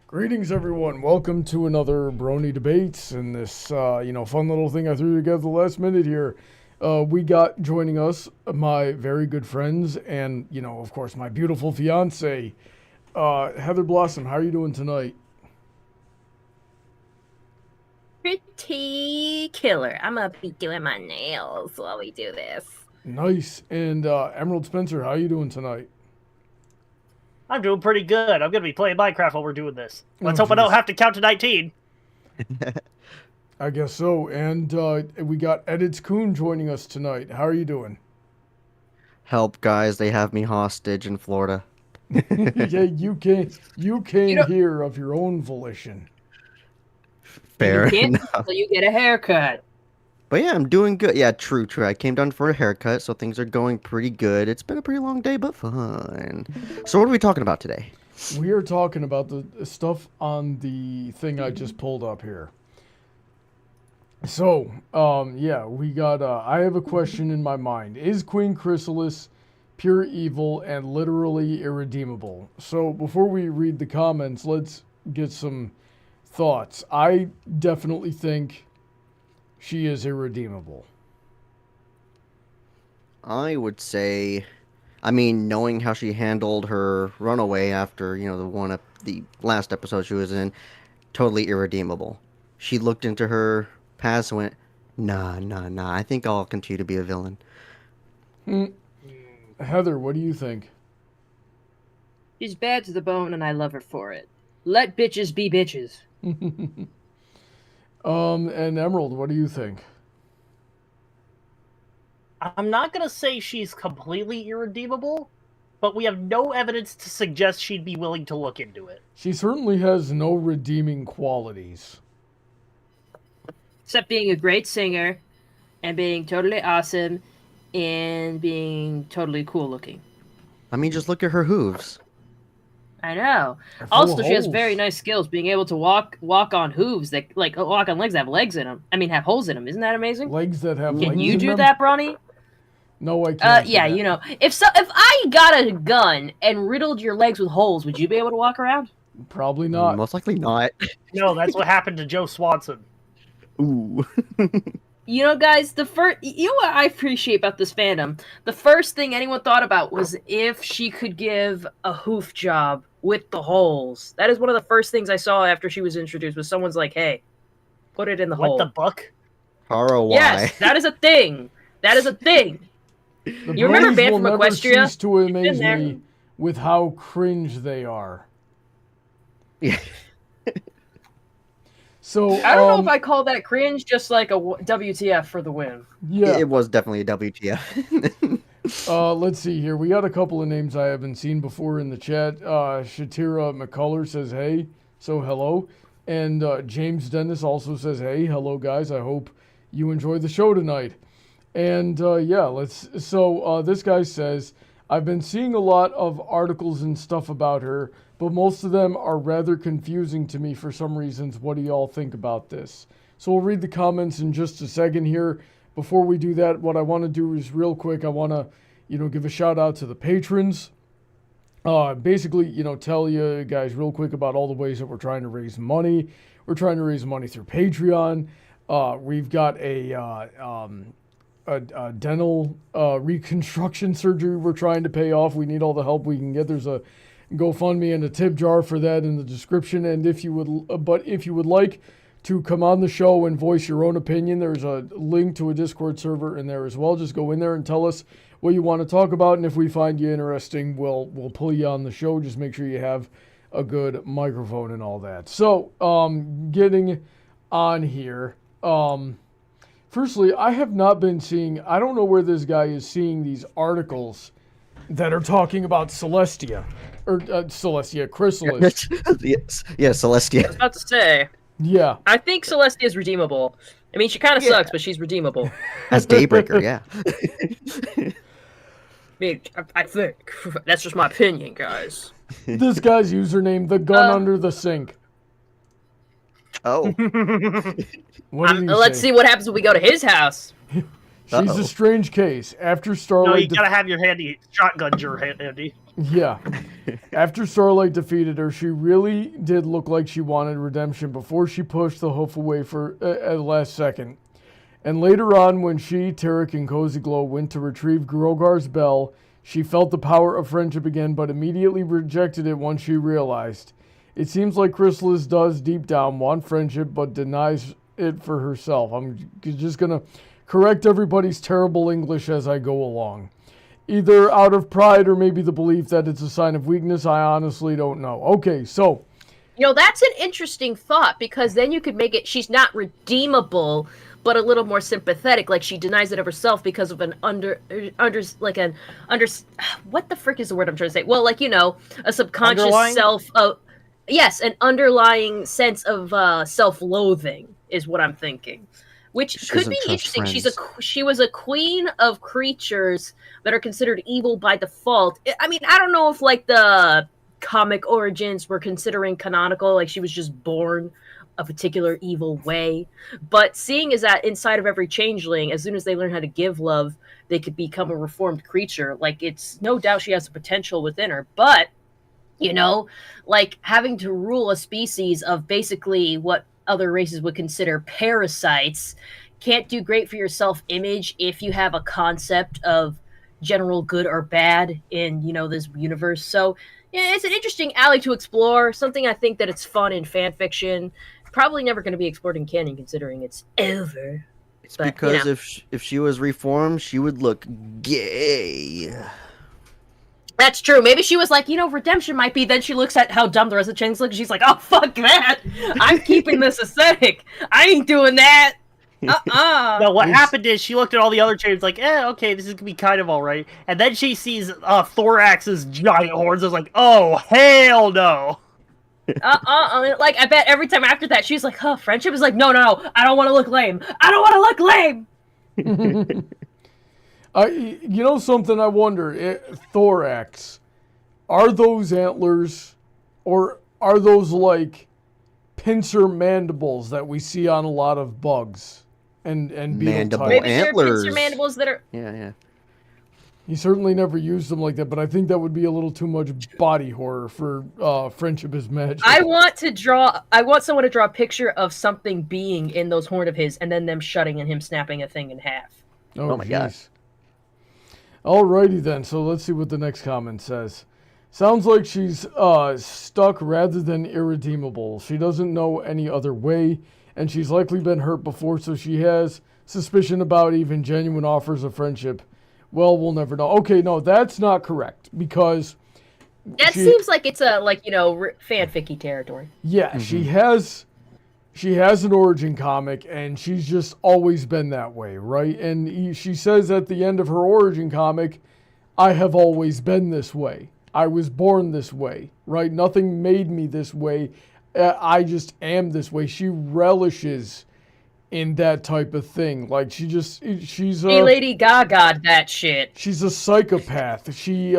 Greetings, everyone. Welcome to another Brony Debates and this, fun little thing I threw together the last minute here. We got joining us my very good friends and, of course, my beautiful fiance, Heather Blossom. How are you doing tonight? Pretty killer. I'm gonna be doing my nails while we do this. Nice. And EmeraldSpencer, how are you doing tonight? I'm doing pretty good. I'm going to be playing Minecraft while we're doing this. Let's hope geez. I don't have to count to 19. I guess so. And we got Editz Khun joining us tonight. How are you doing? Help, guys. They have me hostage in Florida. Yeah, you came here of your own volition. Fair You can't enough. until you get a haircut. But yeah, I'm doing good. Yeah, true. I came down for a haircut, so things are going pretty good. It's been a pretty long day, but fun. So what are we talking about today? We are talking about the stuff on the thing I just pulled up here. So, we got, I have a question in my mind. Is Queen Chrysalis pure evil and literally irredeemable? So, before we read the comments, let's get some thoughts. I definitely think she is irredeemable. I would say, knowing how she handled her runaway after, the last episode she was in, totally irredeemable. She looked into her past and went, nah, I think I'll continue to be a villain. Heather, what do you think? She's bad to the bone, and I love her for it. Let bitches be bitches. And Emerald, what do you think? I'm not going to say she's completely irredeemable, but we have no evidence to suggest she'd be willing to look into it. She certainly has no redeeming qualities. Except being a great singer, and being totally awesome, and being totally cool looking. Just look at her hooves. I know. They're full Also, of she has holes. very nice skills, being able to walk on hooves that walk on legs that have legs in them. Have holes in them. Isn't that amazing? Legs that have legs Can you in do them? that, Brawny? No, I can't. do Yeah, that. if I got a gun and riddled your legs with holes, would you be able to walk around? Probably not. Most likely not. No, that's what happened to Joe Swanson. Ooh. Guys, what I appreciate about this fandom? The first thing anyone thought about was if she could give a hoof job with the holes. That is one of the first things I saw after she was introduced, was someone's like, hey, put it in the hole. What the buck? Horror, why? Yes, that is a thing. That is a thing. The You remember Bronies Band will from never Equestria? cease to amaze there. me with how cringe they are. Yeah. So I don't know if I call that cringe, just like a WTF for the win. yeah. It was definitely a WTF. Let's see here. We got a couple of names I haven't seen before in the chat. Shatira McCullough says hey, so hello, and James Dennis also says hey, hello guys. I hope you enjoy the show tonight. And this guy says, I've been seeing a lot of articles and stuff about her, but most of them are rather confusing to me for some reasons. What do y'all think about this? So we'll read the comments in just a second here. Before we do that, what I want to do is real quick, I want to, give a shout out to the patrons. Basically, tell you guys real quick about all the ways that we're trying to raise money. We're trying to raise money through Patreon. We've got a dental reconstruction surgery we're trying to pay off. We need all the help we can get. There's a GoFundMe and a tip jar for that in the description. And if you would like to come on the show and voice your own opinion, there's a link to a Discord server in there as well. Just go in there and tell us what you want to talk about, and if we find you interesting, we'll pull you on the show. Just make sure you have a good microphone and all that. So, getting on here. Firstly, I have not been seeing, I don't know where this guy is seeing these articles that are talking about Chrysalis. Yes, Celestia. I was about to say, Yeah. I think Celestia is redeemable. She kind of sucks, but she's redeemable. As Daybreaker, yeah. I think. That's just my opinion, guys. This guy's username, the gun under the sink. Oh. What did he Let's say? see what happens when we go to his house. She's Uh-oh. a strange case. After No, Starlight, you gotta have your handy shotgun handy. yeah. After Starlight defeated her, she really did look like she wanted redemption before she pushed the hoof away for at the last second. And later on, when she, Tarek, and Cozy Glow went to retrieve Grogar's bell, she felt the power of friendship again, but immediately rejected it once she realized. It seems like Chrysalis does deep down want friendship, but denies it for herself. I'm just going to correct everybody's terrible English as I go along. Either out of pride or maybe the belief that it's a sign of weakness. I honestly don't know. Okay, so. That's an interesting thought, because then you could make it, she's not redeemable, but a little more sympathetic. Like, she denies it of herself because of an what the frick is the word I'm trying to say? Well, like, a subconscious an underlying sense of self-loathing is what I'm thinking. Which could be interesting. She was a queen of creatures that are considered evil by default. I mean, I don't know if like the comic origins were considering canonical, like she was just born a particular evil way. But seeing as that inside of every changeling, as soon as they learn how to give love, they could become a reformed creature. Like, it's no doubt she has the potential within her. But, like having to rule a species of basically what other races would consider parasites can't do great for your self-image if you have a concept of general good or bad in, this universe. So, yeah, it's an interesting alley to explore, something I think that it's fun in fan fiction. Probably never going to be explored in canon, considering it's over. It's because if she was reformed, she would look gay. That's true. Maybe she was like, redemption might be. Then she looks at how dumb the rest of the chains look, and she's like, oh, fuck that. I'm keeping this aesthetic. I ain't doing that. No, what happened is she looked at all the other chains like, okay, this is gonna be kind of alright. And then she sees Thorax's giant horns and is like, oh, hell no. Like, I bet every time after that, she's like, friendship is like, no, I don't want to look lame. I don't want to look lame. Something I wonder, thorax, are those antlers, or are those like pincer mandibles that we see on a lot of bugs and beetle Mandible types? Maybe antlers. they're pincer mandibles that are... Yeah. He certainly never used them like that, but I think that would be a little too much body horror for Friendship is Magic. I want someone to draw a picture of something being in those horns of his, and then them shutting and him snapping a thing in half. Oh my God. Alrighty then, so let's see what the next comment says. Sounds like she's stuck rather than irredeemable. She doesn't know any other way, and she's likely been hurt before, so she has suspicion about even genuine offers of friendship. Well, we'll never know. Okay, no, that's not correct, because... That seems like it's a, fanficky territory. Yeah, mm-hmm. She has an origin comic, and she's just always been that way, right? And she says at the end of her origin comic, I have always been this way. I was born this way, right? Nothing made me this way. I just am this way. She relishes in that type of thing. Like, she's Hey, Lady Gaga, that shit. She's a psychopath. She,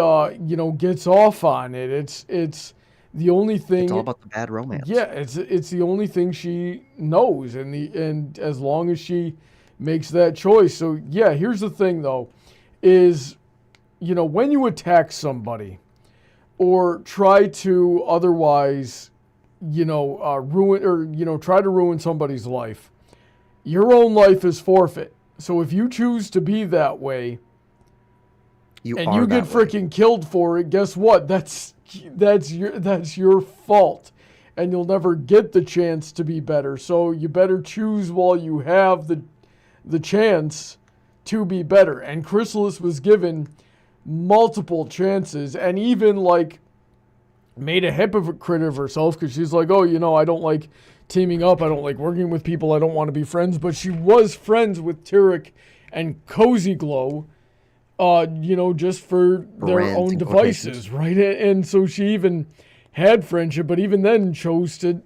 gets off on it. It's the only thing. It's all about the bad romance. Yeah, it's the only thing she knows, and as long as she makes that choice. So yeah, here's the thing though, is when you attack somebody or try to otherwise, ruin or try to ruin somebody's life, your own life is forfeit. So if you choose to be that way, you get freaking killed for it, guess what? That's your fault, and you'll never get the chance to be better. So you better choose while you have the chance to be better. And Chrysalis was given multiple chances, and even made a hypocrite of herself, because she's like, I don't like teaming up, I don't like working with people, I don't want to be friends. But she was friends with Tarek and Cozy Glow, just for their own devices, right? And so she even had friendship, but even then chose to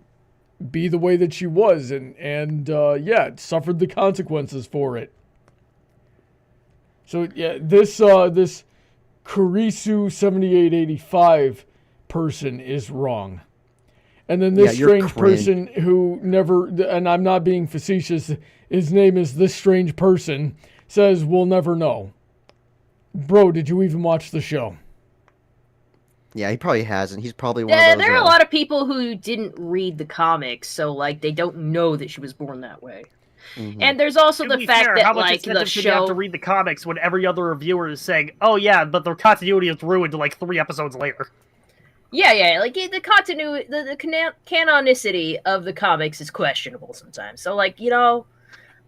be the way that she was, and suffered the consequences for it. So yeah, this Kurisu 7885 person is wrong. And then this strange person who never, and I'm not being facetious, his name is This Strange Person says, we'll never know. Bro, did you even watch the show? Yeah, he probably hasn't. He's probably one of those. There are a lot of people who didn't read the comics, so like they don't know that she was born that way. Mhm. And there's also To the be fact fair, that how much like the incentive should you have to show. read the comics when every other reviewer is saying, "Oh yeah, but the continuity is ruined like 3 episodes later." Yeah, like the continuity, the canonicity of the comics is questionable sometimes. So like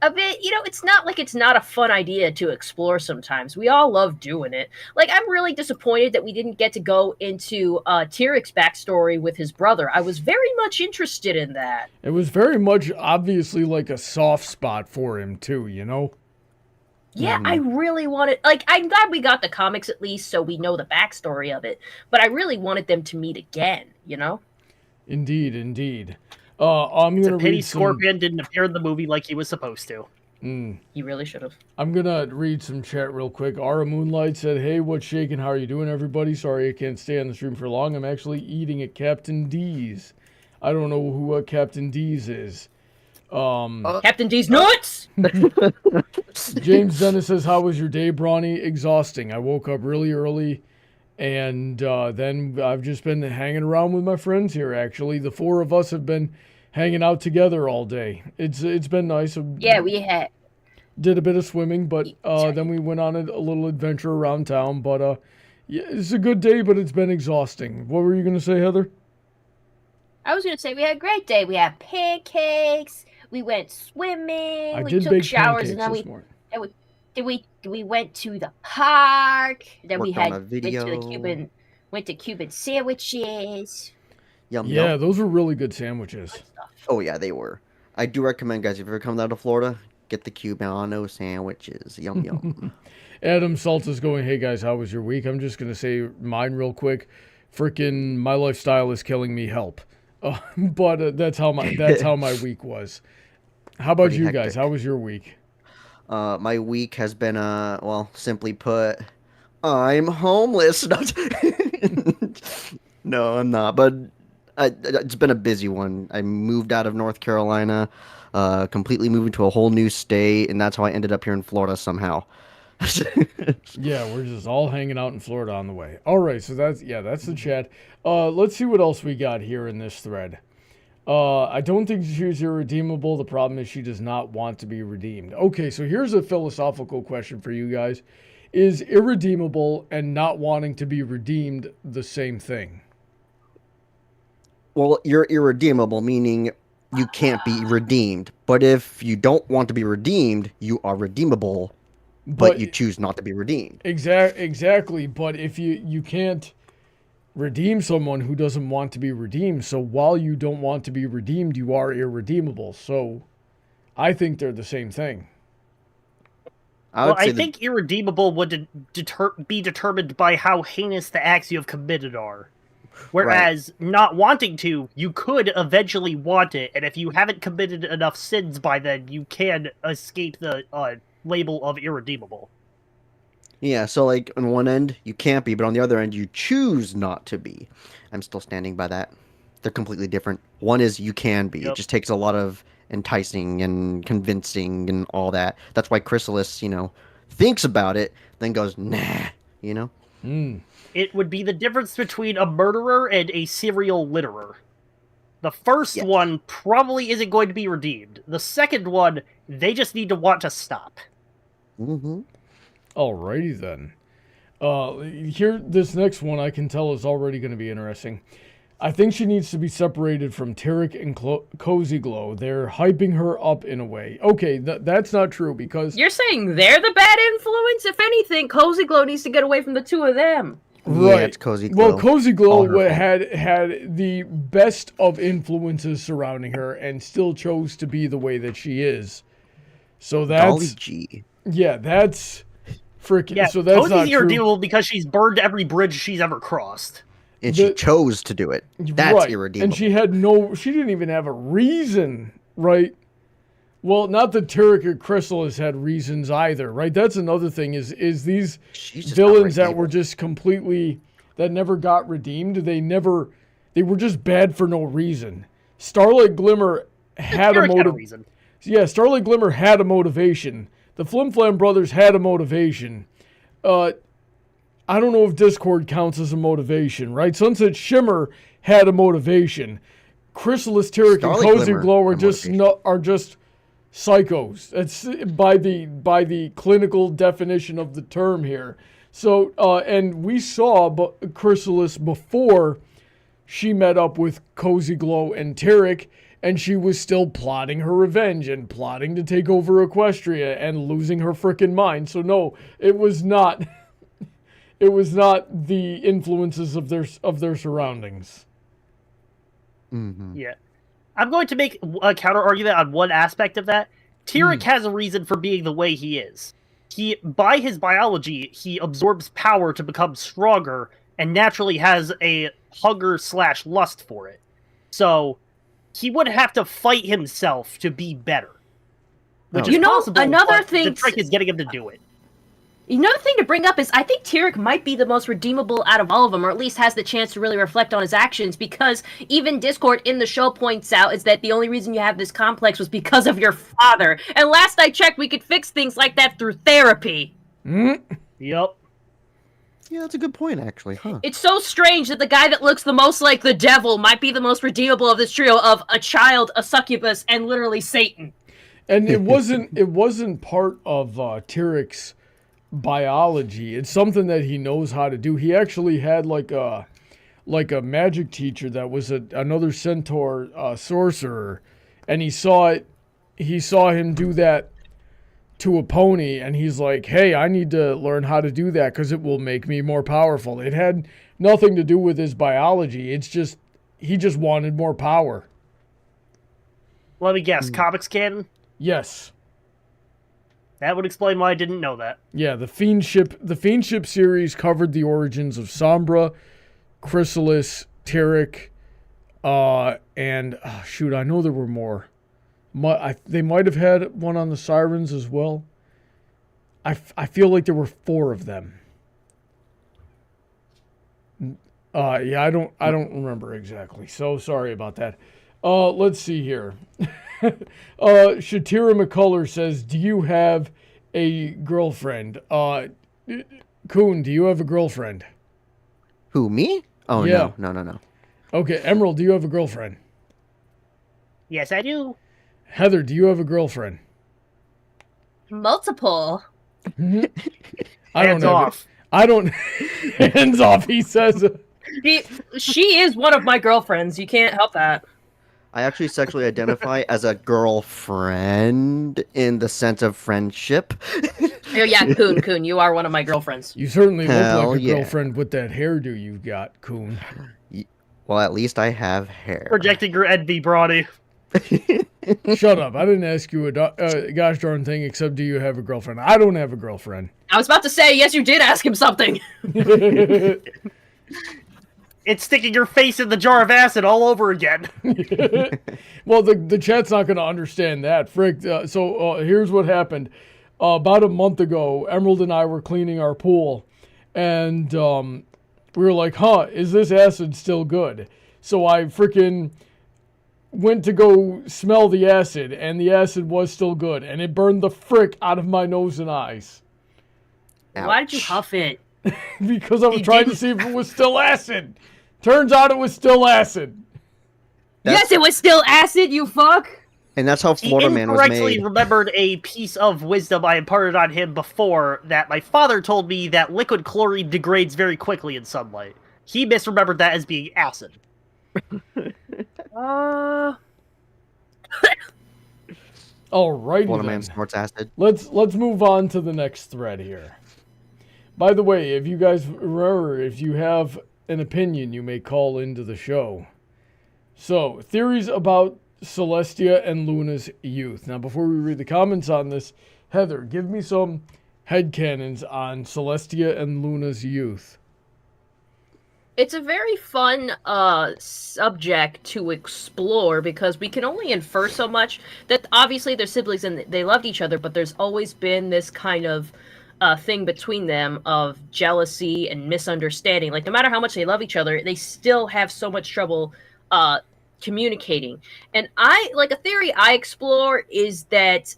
a bit, it's not like it's not a fun idea to explore sometimes. We all love doing it. Like, I'm really disappointed that we didn't get to go into Tyrik's backstory with his brother. I was very much interested in that. It was very much obviously like a soft spot for him too, Yeah, I really wanted, like, I'm glad we got the comics at least so we know the backstory of it, but I really wanted them to meet again, Indeed. I'm It's gonna a pity read Scorpion didn't appear in the movie like he was supposed to. He really should have. I'm gonna read some chat real quick. Ara Moonlight said, "Hey, what's shaking? How are you doing, everybody? Sorry I can't stay on the stream for long. I'm actually eating at Captain D's. I don't know what Captain D's is." Captain D's nuts! James Dennis says, "How was your day, Brawny? Exhausting. I woke up really early, and then I've just been hanging around with my friends here. Actually, the 4 of us have been hanging out together all day. It's been nice. Yeah, we had. Did a bit of swimming, but then we went on a little adventure around town. But yeah, it's a good day, but it's been exhausting. What were you gonna say, Heather? I was going to say we had a great day. We had pancakes. We went swimming. We did took bake showers, pancakes and then this morning. we went to the park. Then we Worked on had a video. went to Cuban sandwiches. Yum, Yeah, yum. those were really good sandwiches. Stuff. Oh yeah, they were. I do recommend, guys, if you ever come down to Florida, get the Cubano sandwiches. Yum yum. Adam Salt is going, "Hey guys, how was your week?" I'm just gonna say mine real quick. Freaking, my lifestyle is killing me. Help. But that's how my week was. How about Pretty you guys? hectic. How was your week? My week has been, well, simply put, I'm homeless. No, I'm not. But it's been a busy one. I moved out of North Carolina, completely moved to a whole new state, and that's how I ended up here in Florida somehow. Yeah, we're just all hanging out in Florida on the way. All right, so that's the chat. Let's see what else we got here in this thread. I don't think she's irredeemable. The problem is she does not want to be redeemed. Okay, so here's a philosophical question for you guys. Is irredeemable and not wanting to be redeemed the same thing? Well, you're irredeemable, meaning you can't be redeemed. But if you don't want to be redeemed, you are redeemable, but you choose not to be redeemed. Exactly, but if you can't redeem someone who doesn't want to be redeemed, so while you don't want to be redeemed, you are irredeemable. So I think they're the same thing. I think irredeemable would be determined by how heinous the acts you have committed are. Whereas not wanting to, you could eventually want it, and if you haven't committed enough sins by then, you can escape the label of irredeemable. Yeah, so like on one end, you can't be, but on the other end, you choose not to be. I'm still standing by that. They're completely different. One is you can be. Yep. It just takes a lot of enticing and convincing and all that. That's why Chrysalis, thinks about it, then goes, nah, It would be the difference between a murderer and a serial litterer. The first one probably isn't going to be redeemed. The second one, they just need to want to stop. Mm-hmm. Alrighty then. Here, this next one I can tell is already going to be interesting. I think she needs to be separated from Tarik and Cozy Glow. They're hyping her up in a way. Okay, that's not true because... You're saying they're the bad influence? If anything, Cozy Glow needs to get away from the two of them. Right. Yeah, it's Cozy Glow. Well, Cozy Glow had the best of influences surrounding her and still chose to be the way that she is. So that's... Golly gee. Yeah, that's... Freaking... Yeah, so that's Cozy's not true. irredeemable because she's burned every bridge she's ever crossed. And she chose to do it. That's irredeemable. And she didn't even have a reason, right? Well, not that Tarik or Chrysalis had reasons either, right? That's another thing is these villains that were just completely, that never got redeemed, they were just bad for no reason. Starlight Glimmer had a motive. reason. Yeah, Starlight Glimmer had a motivation. the Flim Flam brothers had a motivation. I don't know if Discord counts as a motivation, right? Sunset Shimmer had a motivation. Chrysalis, Tyrek, and Cozy Glow are just psychos. That's by the clinical definition of the term here. So, and we saw Chrysalis before she met up with Cozy Glow and Tyrek, and she was still plotting her revenge and plotting to take over Equestria and losing her frickin' mind. So no, it was not. It was not the influences of their surroundings. Mm-hmm. Yeah. I'm going to make a counter argument on one aspect of that. Tyrek has a reason for being the way he is. By his biology, he absorbs power to become stronger and naturally has a hunger/lust for it. So he would have to fight himself to be better. Which is possible, another but thing the trick is getting him to do it. Another thing to bring up is I think Tyrek might be the most redeemable out of all of them, or at least has the chance to really reflect on his actions, because even Discord in the show points out is that the only reason you have this complex was because of your father. And last I checked, we could fix things like that through therapy. Yep. Yeah, that's a good point, actually. Huh. It's so strange that the guy that looks the most like the devil might be the most redeemable of this trio of a child, a succubus, and literally Satan. And it wasn't part of Tyrek's biology. It's something that he knows how to do. He actually had like a magic teacher that was another centaur sorcerer, and he saw him do that to a pony, and he's like, hey, I need to learn how to do that because it will make me more powerful. It had nothing to do with his biology. It's just he just wanted more power. Let me guess, comics canon? Yes. That would explain why I didn't know that. Yeah, the Fiendship series covered the origins of Sombra, Chrysalis, Tyrek, and shoot, I know there were more. They might have had one on the Sirens as well. I feel like there were 4 of them. Yeah, I don't remember exactly. So sorry about that. Let's see here. Shatira McCuller says, do you have a girlfriend? Kun, do you have a girlfriend? Who, me? Oh, yeah. No. Okay, Emerald, do you have a girlfriend? Yes, I do. Heather, do you have a girlfriend? Multiple. Hands off. I don't. Hands off, he says. She is one of my girlfriends. You can't help that. I actually sexually identify as a girlfriend in the sense of friendship. Oh yeah, Kun, you are one of my girlfriends. You certainly look like a yeah. girlfriend with that hairdo you've got, Kun. Well, at least I have hair. Projecting your envy, Brawny. Shut up. I didn't ask you a gosh darn thing except do you have a girlfriend? I don't have a girlfriend. I was about to say, yes, you did ask him something. It's sticking your face in the jar of acid all over again. Well, the chat's not going to understand that. Frick. So here's what happened. About a month ago, Emerald and I were cleaning our pool, and we were like, is this acid still good? So I freaking went to go smell the acid, and the acid was still good, and it burned the frick out of my nose and eyes. Ouch. Why did you huff it? Because I was trying to see if it was still acid. Turns out it was still acid. Yes, it was still acid, you fuck! And that's how Florida Man was made. He made. incorrectly remembered a piece of wisdom I imparted on him before, that my father told me that liquid chlorine degrades very quickly in sunlight. He misremembered that as being acid. Alrighty Florida then. Man snorts acid. Let's move on to the next thread here. By the way, if you guys remember, if you have an opinion, you may call into the show. So, theories about Celestia and Luna's youth. Now, before we read the comments on this, Heather, give me some headcanons on Celestia and Luna's youth. It's a very fun subject to explore because we can only infer so much. That obviously they're siblings and they loved each other, but there's always been this kind of thing between them of jealousy and misunderstanding. Like, no matter how much they love each other, they still have so much trouble communicating. And I like a theory I explore is that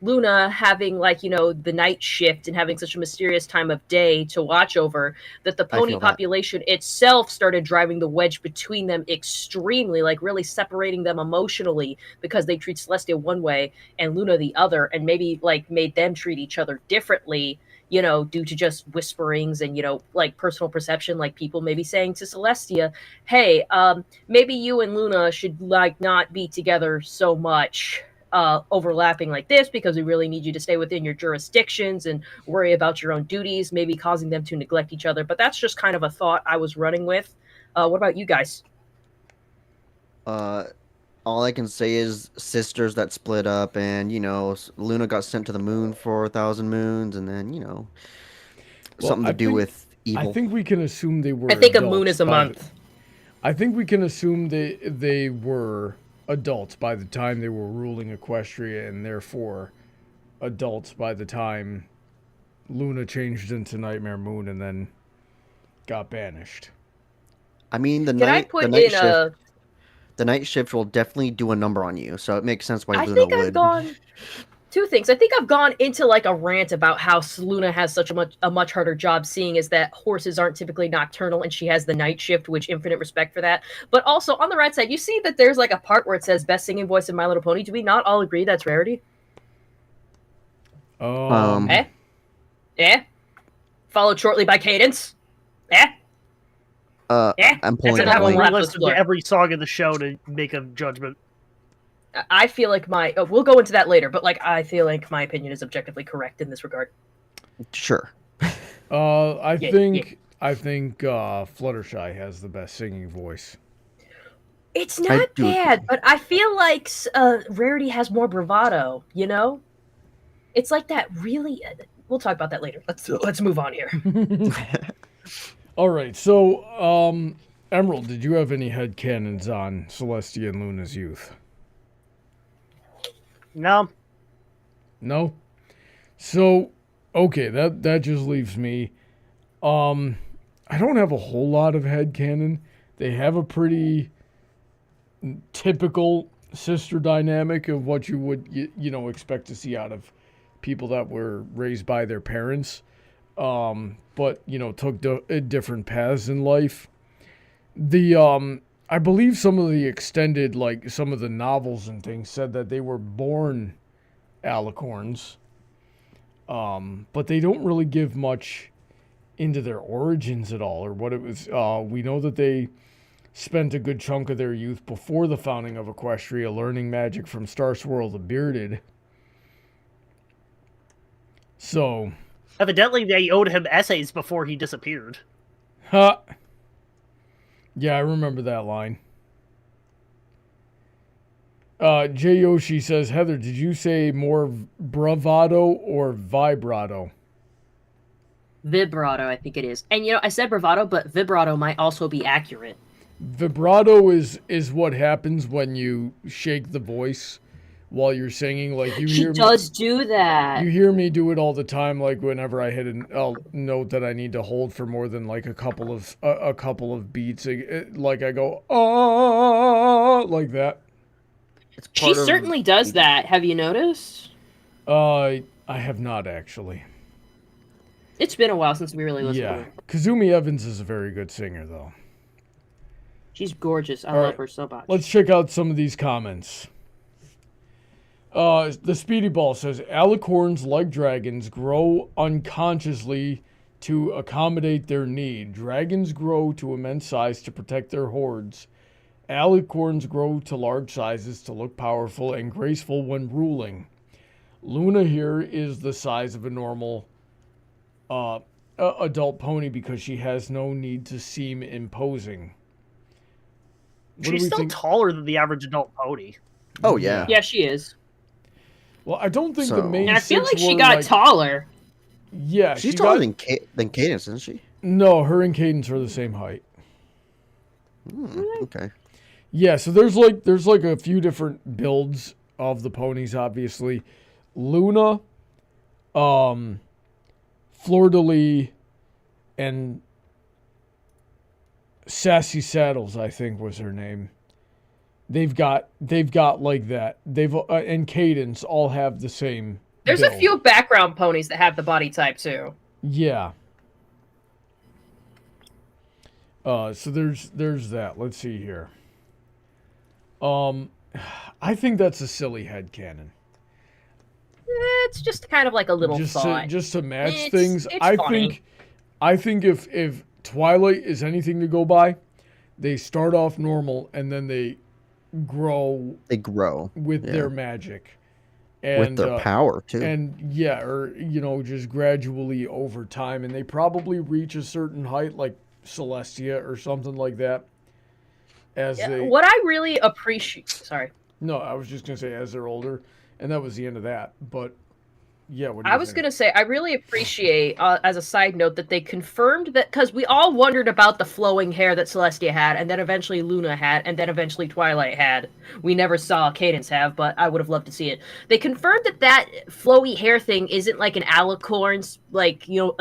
Luna having like, you know, the night shift and having such a mysterious time of day to watch over, that the pony population itself started driving the wedge between them extremely, like really separating them emotionally, because they treat Celestia one way and Luna the other, and maybe like made them treat each other differently, you know, due to just whisperings and, you know, like personal perception, like people maybe saying to Celestia, hey, maybe you and Luna should like not be together so much, overlapping like this, because we really need you to stay within your jurisdictions and worry about your own duties, maybe causing them to neglect each other. But that's just kind of a thought I was running with. What about you guys? All I can say is sisters that split up, and, you know, Luna got sent to the moon for 1,000 moons, and then, you know, something to do with evil. I think we can assume they were I think a moon is a month. I think we can assume they were adults by the time they were ruling Equestria, and therefore adults by the time Luna changed into Nightmare Moon and then got banished. I mean, the night shift will definitely do a number on you, so it makes sense why Luna would. Two things. I think I've gone into like a rant about how Luna has such a much harder job, seeing as that horses aren't typically nocturnal and she has the night shift, which infinite respect for that. But also on the right side, you see that there's like a part where it says best singing voice in My Little Pony. Do we not all agree that's Rarity? Followed shortly by Cadence. I'm pulling it. We'll listen to every song in the show to make a judgment. I feel like we'll go into that later, but like I feel like my opinion is objectively correct in this regard. Sure. I think Fluttershy has the best singing voice. It's not bad, but I feel like Rarity has more bravado, you know? It's like that really... we'll talk about that later. Let's move on here. All right, so, Emerald, did you have any headcanons on Celestia and Luna's youth? No. No? So, okay, that just leaves me. I don't have a whole lot of headcanon. They have a pretty typical sister dynamic of what you would, you know, expect to see out of people that were raised by their parents, but, you know, took different paths in life. I believe some of the extended, like some of the novels and things, said that they were born alicorns, but they don't really give much into their origins at all, or what it was. We know that they spent a good chunk of their youth before the founding of Equestria learning magic from Star Swirl the Bearded. So... evidently they owed him essays before he disappeared. Huh. Yeah, I remember that line. J. Yoshi says, Heather, did you say more bravado or vibrato? Vibrato, I think it is. And, you know, I said bravado, but vibrato might also be accurate. Vibrato is what happens when you shake the voice while you're singing. Like you hear do that. You hear me do it all the time. Like whenever I hit a note that I need to hold for more than like a couple of beats, like I go like that. She certainly does that. Have you noticed? I have not actually. It's been a while since we really listened to her. Kazumi Evans is a very good singer, though. She's gorgeous. I love her so much. Let's check out some of these comments. The Speedy Ball says, alicorns, like dragons, grow unconsciously to accommodate their need. Dragons grow to immense size to protect their hordes. Alicorns grow to large sizes to look powerful and graceful when ruling. Luna here is the size of a normal adult pony because she has no need to seem imposing. She's still taller than the average adult pony. Oh, yeah. Yeah, she is. Well, I don't think the main and I feel like she got taller. Yeah. She's taller than Cadence, isn't she? No, her and Cadence are the same height. Okay. Yeah, so there's like a few different builds of the ponies, obviously. Luna, Fleur-de-Lis, and Sassy Saddles, I think was her name. they've got like that. They've and Cadence all have the same. There's build. a few background ponies that have the body type too. Yeah. So there's that. Let's see here. I think that's a silly headcanon. It's just kind of like a little thought. Just to match things. It's I funny. think if Twilight is anything to go by, they start off normal and then they grow. They grow with their magic. And, with their power too. And yeah, or just gradually over time, and they probably reach a certain height like Celestia or something like that. What I really appreciate. Sorry. No, I was just gonna say as they're older, and that was the end of that. But yeah, what do you I was gonna say I really appreciate, as a side note, that they confirmed that, because we all wondered about the flowing hair that Celestia had, and then eventually Luna had, and then eventually Twilight had. We never saw Cadence have, but I would have loved to see it. They confirmed that flowy hair thing isn't like an alicorn's,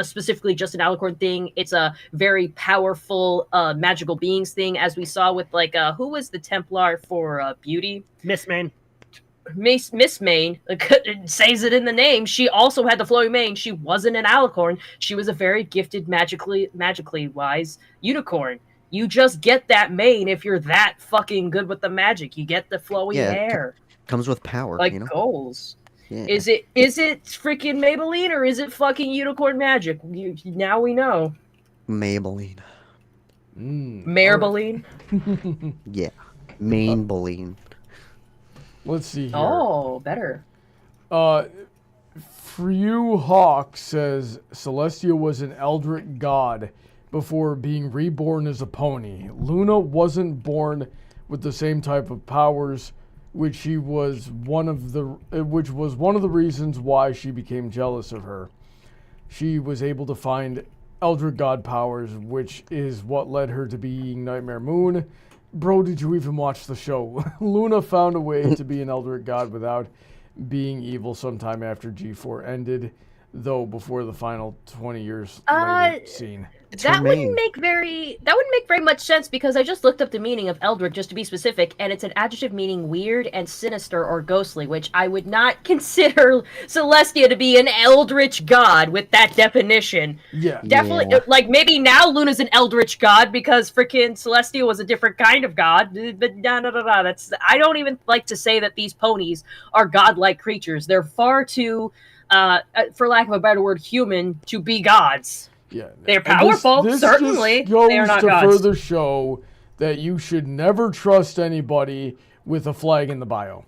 specifically just an alicorn thing. It's a very powerful magical beings thing, as we saw with who was the Templar for beauty? Miss Main. Miss Main, it says it in the name. She also had the flowing mane. She wasn't an alicorn. She was a very gifted, magically wise unicorn. You just get that mane if you're that fucking good with the magic. You get the flowy hair. Comes with power, goals. Yeah. Is it freaking Maybelline or is it fucking unicorn magic? Now we know. Maybelline. Maybelline. Yeah, Maybelline. Let's see here. Oh, better. Frew Hawk says Celestia was an Eldritch god before being reborn as a pony. Luna wasn't born with the same type of powers, which was one of the reasons why she became jealous of her. She was able to find Eldritch god powers, which is what led her to being Nightmare Moon. Bro, did you even watch the show? Luna found a way to be an Eldritch god without being evil sometime after G4 ended, though before the final 20 years later scene. That wouldn't make very much sense, because I just looked up the meaning of Eldritch, just to be specific, and it's an adjective meaning weird and sinister or ghostly, which I would not consider Celestia to be an Eldritch god with that definition. Yeah. Definitely, maybe now Luna's an Eldritch god because freaking Celestia was a different kind of god, but no, that's, I don't even like to say that these ponies are godlike creatures. They're far too, for lack of a better word, human to be gods. Yeah, they're powerful, this certainly. Just goes they are not to gods. further show that you should never trust anybody with a flag in the bio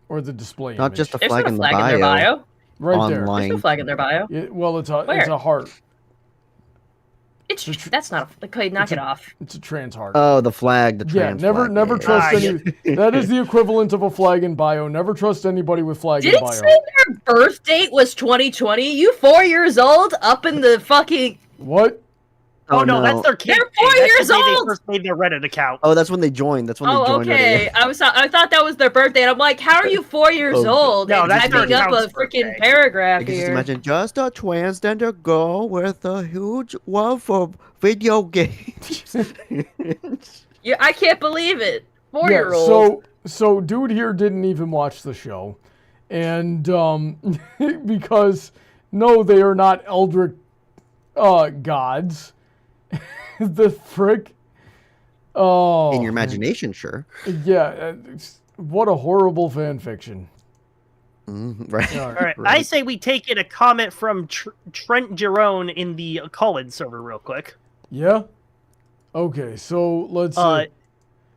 or the display. Not image. just a There's flag, no in, flag the in their bio. Right online. there. There's no flag in their bio. Well, it's a heart. That's not knock it off. It's a trans heart. Oh, the flag, the trans flag. Never trust any. That is the equivalent of a flag in bio. Never trust anybody with flag in bio. Did it say their birth date was 2020? You 4 years old? Up in the fucking... What? Oh no, that's their kid. They're 4 years old. They first made their Reddit account. Oh, that's when they joined. That's when they joined. Okay. Reddit. I thought that was their birthday, and I'm like, how are you 4 years old? No, and that's typing up a freaking paragraph I can just here. imagine just a transgender girl with a huge love for video games. Yeah, I can't believe it. 4-year-old. So dude here didn't even watch the show, and because no, they are not Eldritch gods. The frick. Oh, in your imagination, sure. Yeah, what a horrible fan fiction. Right. All right. I say we take in a comment from Trent Jerome in the Collins server real quick. Yeah. Okay, so let's see.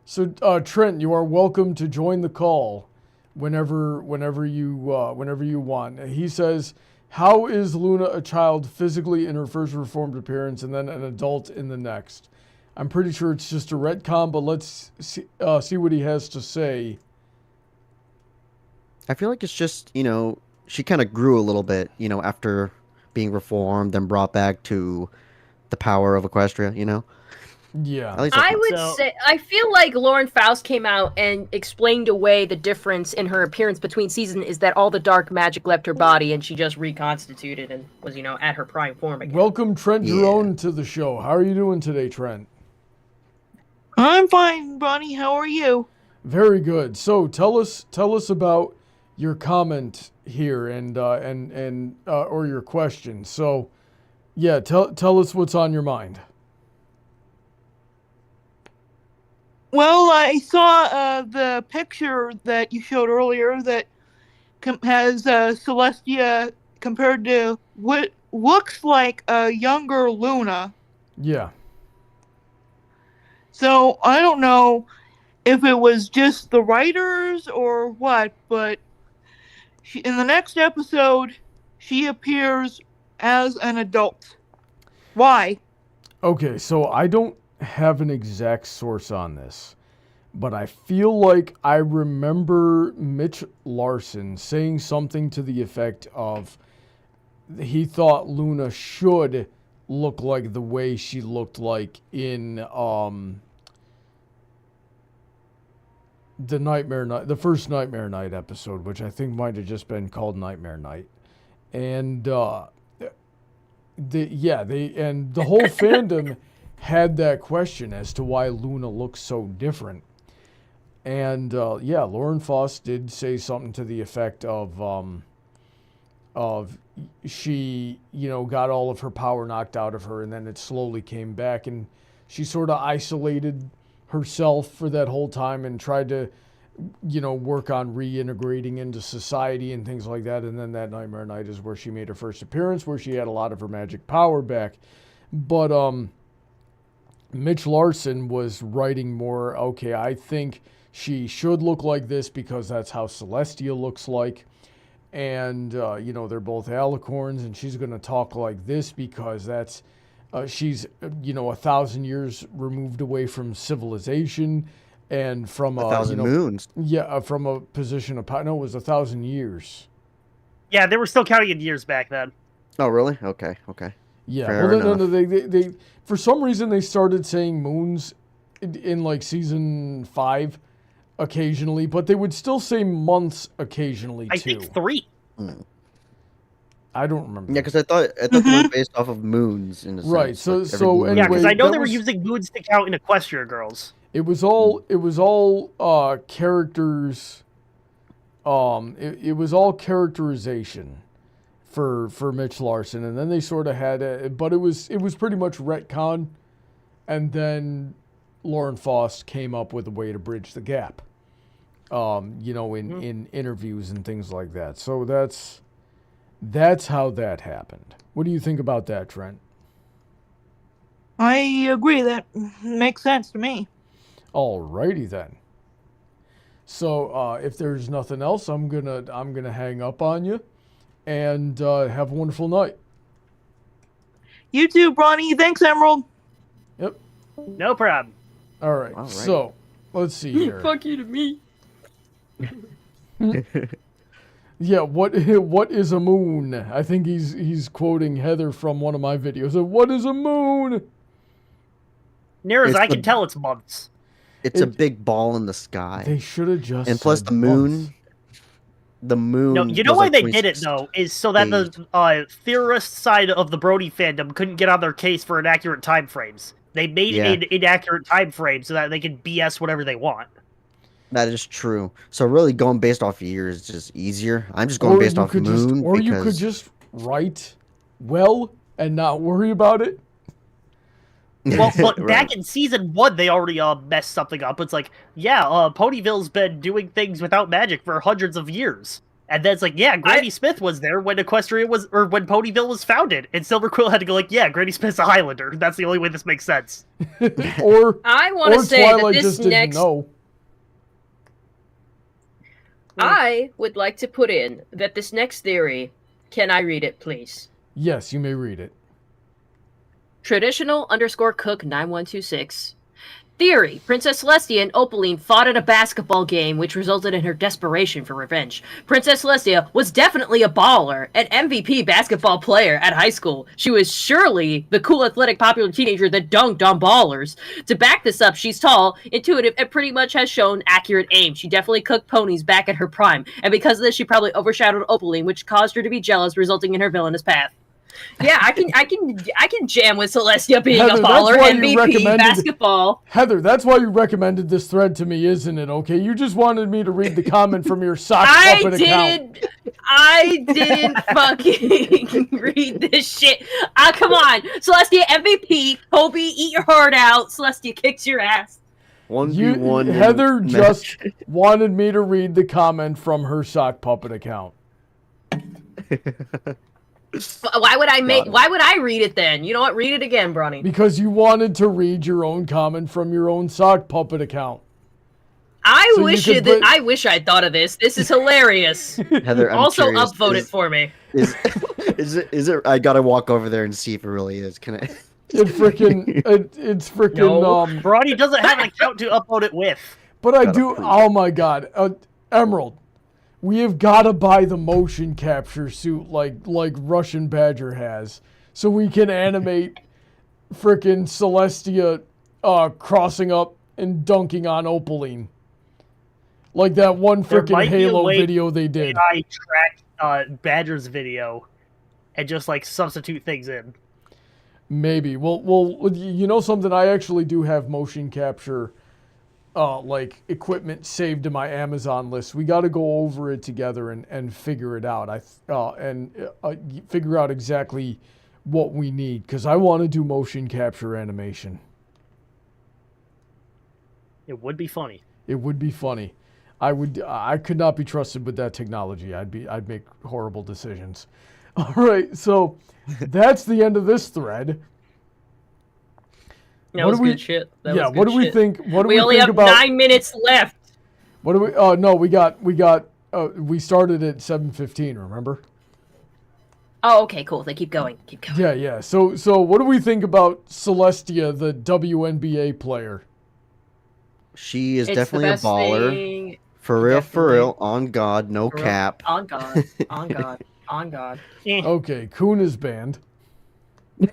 So Trent, you are welcome to join the call whenever you want. He says, how is Luna a child physically in her first reformed appearance and then an adult in the next? I'm pretty sure it's just a retcon, but let's see what he has to say. I feel like it's just, she kind of grew a little bit, after being reformed, then brought back to the power of Equestria, Yeah. At least I would say, I feel like Lauren Faust came out and explained away the difference in her appearance between seasons is that all the dark magic left her body and she just reconstituted and was, at her prime form again. Welcome, Trent Jerome, to the show. How are you doing today, Trent? I'm fine, Brawny. How are you? Very good. So tell us about your comment here and or your question. So, yeah, tell us what's on your mind. Well, I saw the picture that you showed earlier that has Celestia compared to what looks like a younger Luna. Yeah. So I don't know if it was just the writers or what, but in the next episode, she appears as an adult. Why? Okay, so I don't have an exact source on this, but I feel like I remember Mitch Larson saying something to the effect of he thought Luna should look like the way she looked like in the first Nightmare Night episode, which I think might have just been called Nightmare Night. And the whole fandom had that question as to why Luna looks so different. And Lauren Foss did say something to the effect of she, got all of her power knocked out of her, and then it slowly came back, and she sort of isolated herself for that whole time and tried to, work on reintegrating into society and things like that. And then that Nightmare Night is where she made her first appearance, where she had a lot of her magic power back. But Mitch Larson was writing more, okay, I think she should look like this because that's how Celestia looks like. And, they're both alicorns, and she's going to talk like this because that's, she's, 1,000 years removed away from civilization and from 1,000 moons. Yeah, from a position of power. No, it was 1,000 years. Yeah, they were still counting in years back then. Oh, really? Okay. Yeah. Fair well, enough. They for some reason they started saying moons in like season 5 occasionally, but they would still say months occasionally too. I think 3. I don't remember. Yeah, because I thought they were based off of moons in a sense. Right. So like every moon. anyway, Yeah, because I know that they were was- using moons to count in Equestria Girls. It was all characters. It was all characterization for Mitch Larson, and then they sort of had but it was pretty much retcon, and then Lauren Foss came up with a way to bridge the gap. In interviews and things like that. So that's how that happened. What do you think about that, Trent? I agree. That makes sense to me. Alrighty then. So if there's nothing else, I'm gonna hang up on you, and have a wonderful night. You too, Brawny. Thanks, Emerald. Yep. No problem. All right. Alright. So let's see here. Fuck you to me. Yeah. What is a moon? I think he's quoting Heather from one of my videos. What is a moon? Near as It's I the- can tell, it's months. It's a big ball in the sky. They should have just. And plus said the moon. months. The moon. No, you know was why like they did it 26 though is so that the theorist side of the Brony fandom couldn't get on their case for inaccurate time frames. They made an inaccurate time frame so that they can BS whatever they want. That is true. So really going based off years is just easier. I'm just going based off moon. Or you could just write well and not worry about it. Well, but Right. back in season 1, they already messed something up. It's like, Ponyville's been doing things without magic for hundreds of years. And then it's like, Granny Smith was there when Equestria was, or when Ponyville was founded. And Silver Quill had to go like, Granny Smith's a Highlander. That's the only way this makes sense. Or I want to say Twilight that just this didn't next... know. I would like to put in that this next theory, can I read it, please? Yes, you may read it. Traditional_Cook 9126. Theory: Princess Celestia and Opaline fought at a basketball game, which resulted in her desperation for revenge. Princess Celestia was definitely a baller, an MVP basketball player at high school. She was surely the cool, athletic, popular teenager that dunked on ballers. To back this up, she's tall, intuitive, and pretty much has shown accurate aim. She definitely cooked ponies back at her prime, and because of this, she probably overshadowed Opaline, which caused her to be jealous, resulting in her villainous path. Yeah, I can jam with Celestia being Heather, a baller, that's why you MVP, basketball. Heather, that's why you recommended this thread to me, isn't it? Okay, you just wanted me to read the comment from your sock puppet account. I didn't fucking read this shit. Come on, Celestia MVP, Kobe, eat your heart out. Celestia kicks your ass. 1v1. Heather just wanted me to read the comment from her sock puppet account. Why would I read it then? You know what? Read it again, Brawny. Because you wanted to read your own comment from your own sock puppet account. I wish I'd thought of this. This is hilarious. Heather, I'm also curious, upvote it for me. Is it? I gotta walk over there and see if it really is. Can I? It's freaking. No, Brawny doesn't have an account to upload it with. But I do. Oh my God, Emerald, we have got to buy the motion capture suit like Russian Badger has, so we can animate freaking Celestia crossing up and dunking on Opaline. Like that one freaking Halo video they did. I tracked Badger's video and just like substitute things in. Maybe. Well, you know something? I actually do have motion capture like equipment saved to my Amazon list. We got to go over it together and figure it out. Figure out exactly what we need, because I want to do motion capture animation. It would be funny. It would be funny. I could not be trusted with that technology. I'd make horrible decisions. All right, so that's the end of this thread. That was good shit. What do we think? We only have 9 minutes left. What do we? Oh no, we started at 7:15. Remember? Oh, okay, cool. They keep going. Yeah. So what do we think about Celestia, the WNBA player? She is definitely a baller. Thing. For real, on God, no cap. On God. Okay, Kun is banned. No.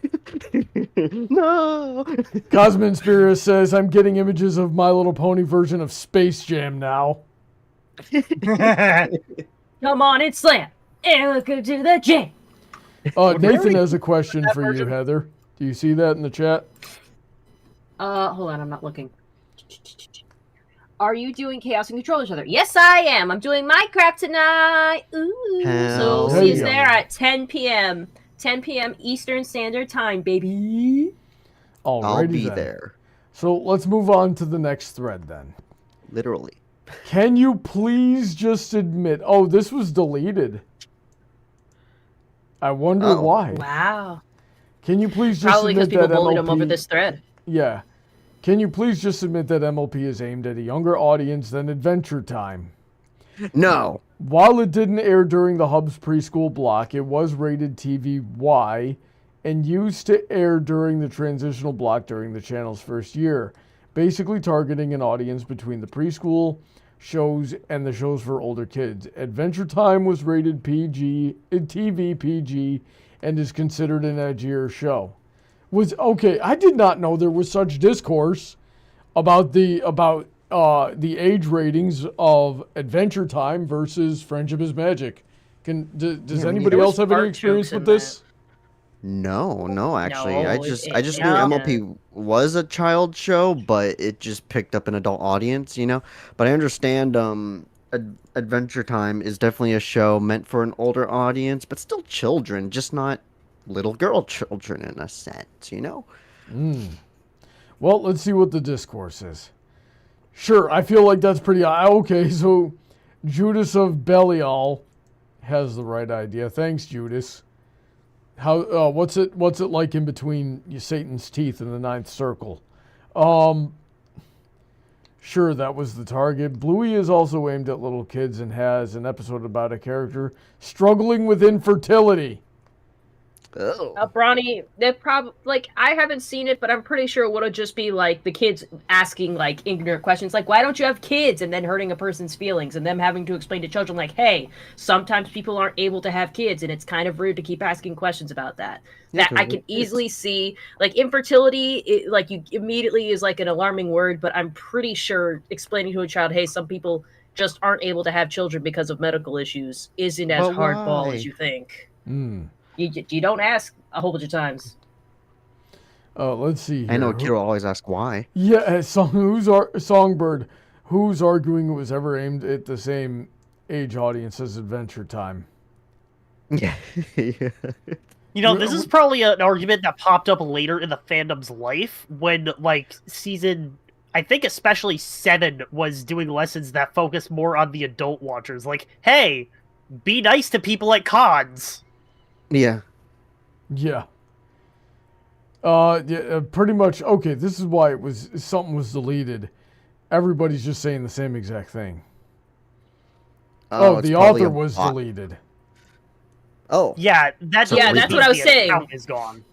Cosminspira says, I'm getting images of My Little Pony version of Space Jam now. Come on and slam. And look to the jam. Nathan has a question for you, Heather. Do you see that in the chat? Hold on, I'm not looking. Are you doing Chaos and Controllers, Heather? Yes, I am. I'm doing Minecraft tonight. Ooh. So see us there at 10 p.m. 10 p.m. Eastern Standard Time, baby. Alrighty, I'll be there. So let's move on to the next thread then. Literally. Can you please just admit... Oh, this was deleted. I wonder why. Wow. Can you please just Probably because admit people that bullied MLP... him over this thread. Yeah. Can you please just admit that MLP is aimed at a younger audience than Adventure Time? No. While it didn't air during the Hub's preschool block, it was rated TV-Y and used to air during the transitional block during the channel's first year, basically targeting an audience between the preschool shows and the shows for older kids. Adventure Time was rated PG, TV PG, and is considered an edgier show. I did not know there was such discourse about the age ratings of Adventure Time versus Friendship is Magic. Does anybody else have any experience with this? No, actually. No, I just knew MLP was a child show, but it just picked up an adult audience, you know? But I understand Adventure Time is definitely a show meant for an older audience, but still children, just not little girl children in a sense, you know? Well, let's see what the discourse is. Sure, I feel like that's pretty... Okay, so Judas of Belial has the right idea. Thanks, Judas. What's it like in between Satan's teeth and the ninth circle? Sure, that was the target. Bluey is also aimed at little kids and has an episode about a character struggling with infertility. Oh. Brawny, I haven't seen it, but I'm pretty sure it would just be like the kids asking like ignorant questions, like, why don't you have kids? And then hurting a person's feelings and them having to explain to children, like, hey, sometimes people aren't able to have kids and it's kind of rude to keep asking questions about that. Yeah, that I can easily see, like, infertility, you immediately is like an alarming word, but I'm pretty sure explaining to a child, hey, some people just aren't able to have children because of medical issues isn't as hardball as you think. You don't ask a whole bunch of times. Let's see here. I know Kiro always asks why. Yeah, Songbird, who's arguing it was ever aimed at the same age audience as Adventure Time? Yeah. You know, this is probably an argument that popped up later in the fandom's life when, like, season, I think especially 7 was doing lessons that focus more on the adult watchers. Like, hey, be nice to people at cons. Yeah. Yeah. Pretty much. Okay, this is why something was deleted. Everybody's just saying the same exact thing. The author was deleted. Oh. Yeah, that's what I was saying. Is gone.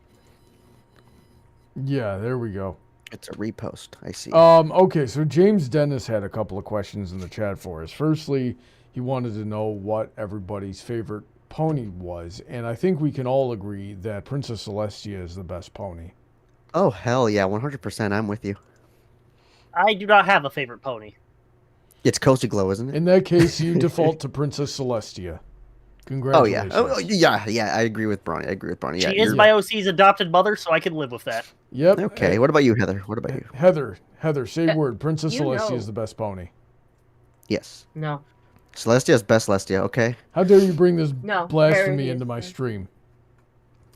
Yeah, there we go. It's a repost. I see. Okay, so James Dennis had a couple of questions in the chat for us. Firstly, he wanted to know what everybody's favorite pony was, and I think we can all agree that Princess Celestia is the best pony. Oh, hell yeah, 100%. I'm with you. I do not have a favorite pony. It's Cozy Glow, isn't it? In that case, you default to Princess Celestia. Congratulations. Oh, yeah. Yeah, I agree with Brawny. Yeah, she is my OC's adopted mother, so I can live with that. Yep. Okay, what about you, Heather? What about you? Heather, say word. Princess Celestia is the best pony. Yes. No. Celestia's best Celestia, okay? How dare you bring this No, blasphemy Rarity into is my the- stream?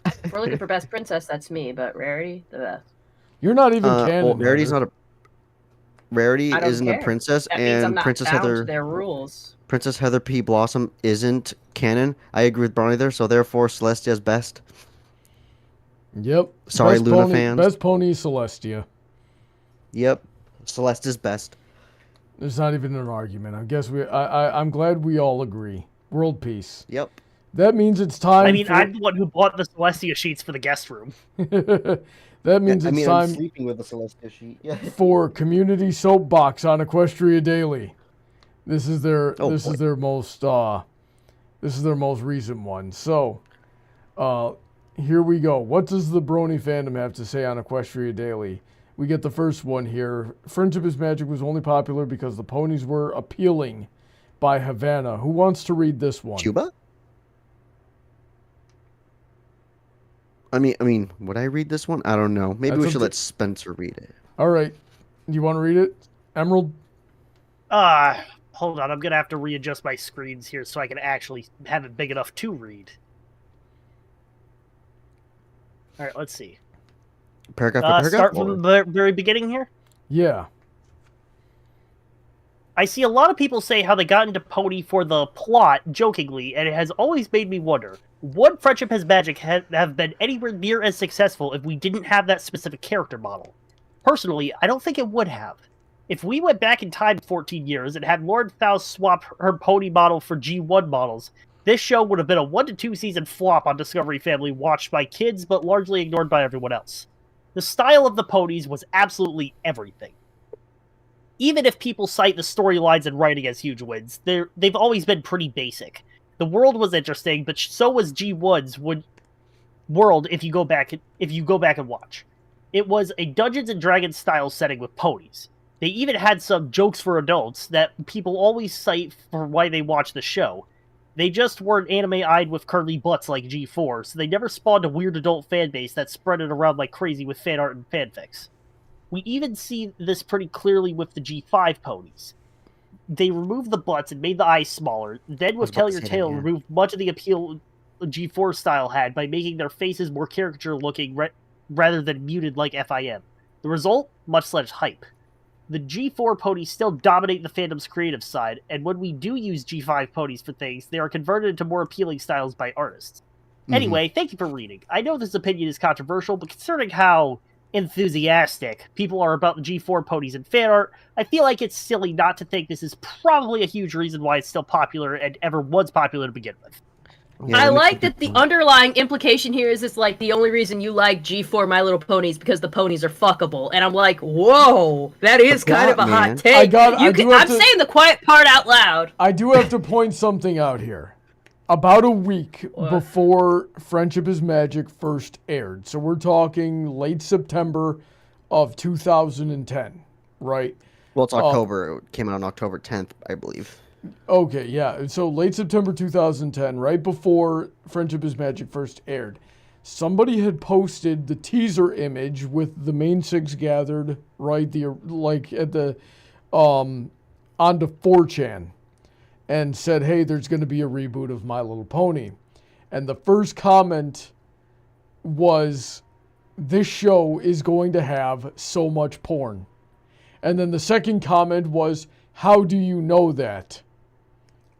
If we're looking for best princess, that's me, but Rarity, the best. You're not even canon. Well, Rarity's Heather. not a... Rarity I don't isn't care. a princess, That means I'm and not Princess bound Heather... to their rules. Princess Heather P. Blossom isn't canon. I agree with Brawny there, so therefore Celestia's best. Yep. Sorry, best Luna pony, fans. Best pony is Celestia. Yep. Celeste's best. There's not even an argument. I'm glad we all agree. World peace. Yep. That means it's time. I mean, I'm the one who bought the Celestia sheets for the guest room. That means it's I'm time sleeping with the Celestia sheet. Yeah. for Community Soapbox on Equestria Daily. This is their most recent one. So, here we go. What does the Brony fandom have to say on Equestria Daily? We get the first one here. Friendship is Magic was only popular because the ponies were appealing by Havana. Who wants to read this one? Chuba? I mean, would I read this one? I don't know. Maybe we should let Spencer read it. All right. You want to read it? Emerald? Hold on. I'm going to have to readjust my screens here so I can actually have it big enough to read. All right, let's see. Paragraph by paragraph? Start from the very beginning here? Yeah. I see a lot of people say how they got into Pony for the plot, jokingly, and it has always made me wonder, would Friendship Has Magic have been anywhere near as successful if we didn't have that specific character model? Personally, I don't think it would have. If we went back in time 14 years and had Lauren Faust swap her pony model for G1 models, this show would have been a 1 to 2 season flop on Discovery Family, watched by kids but largely ignored by everyone else. The style of the ponies was absolutely everything. Even if people cite the storylines and writing as huge wins, they've always been pretty basic. The world was interesting, but so was G1's world if you go back and watch. It was a Dungeons and Dragons style setting with ponies. They even had some jokes for adults that people always cite for why they watch the show. They just weren't anime-eyed with curly butts like G4, so they never spawned a weird adult fanbase that spread it around like crazy with fan art and fanfics. We even see this pretty clearly with the G5 ponies. They removed the butts and made the eyes smaller, then with Tell Your Tale removed much of the appeal G4 style had by making their faces more caricature-looking rather than muted like FIM. The result? Much less hype. The G4 ponies still dominate the fandom's creative side, and when we do use G5 ponies for things, they are converted into more appealing styles by artists. Anyway, thank you for reading. I know this opinion is controversial, but considering how enthusiastic people are about the G4 ponies and fan art, I feel like it's silly not to think this is probably a huge reason why it's still popular and ever was popular to begin with. Yeah, I like that the underlying implication here is it's like the only reason you like G4 My Little Ponies because the ponies are fuckable. And I'm like, whoa, that is kind of a hot take. I'm saying the quiet part out loud. I do have to point something out here. About a week before Friendship is Magic first aired. So we're talking late September of 2010, right? Well, it's October. It came out on October 10th, I believe. Okay, yeah. So late September 2010, right before Friendship is Magic first aired, somebody had posted the teaser image with the main six gathered, right? Onto 4chan, and said, "Hey, there's going to be a reboot of My Little Pony," and the first comment was, "This show is going to have so much porn," and then the second comment was, "How do you know that?"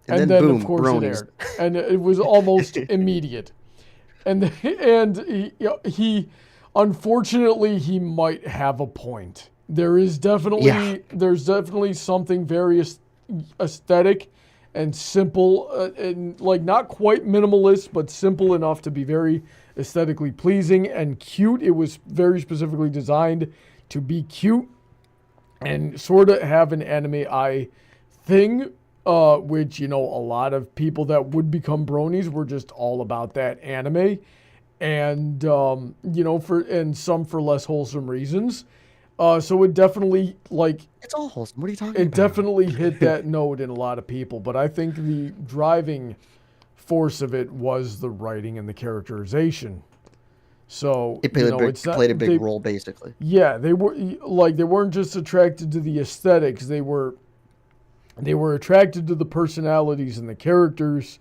And then boom, of course bronies. it aired, and it was almost immediate. And he unfortunately he might have a point. There's definitely something very aesthetic and simple, and like not quite minimalist, but simple enough to be very aesthetically pleasing and cute. It was very specifically designed to be cute and sort of have an anime eye thing. Which, a lot of people that would become bronies were just all about that anime. And, some for less wholesome reasons. So it definitely, It's all wholesome. What are you talking about? it definitely hit that note in a lot of people. But I think the driving force of it was the writing and the characterization. So, It played a big role, basically. Yeah, they weren't just attracted to the aesthetics. They were attracted to the personalities and the characters,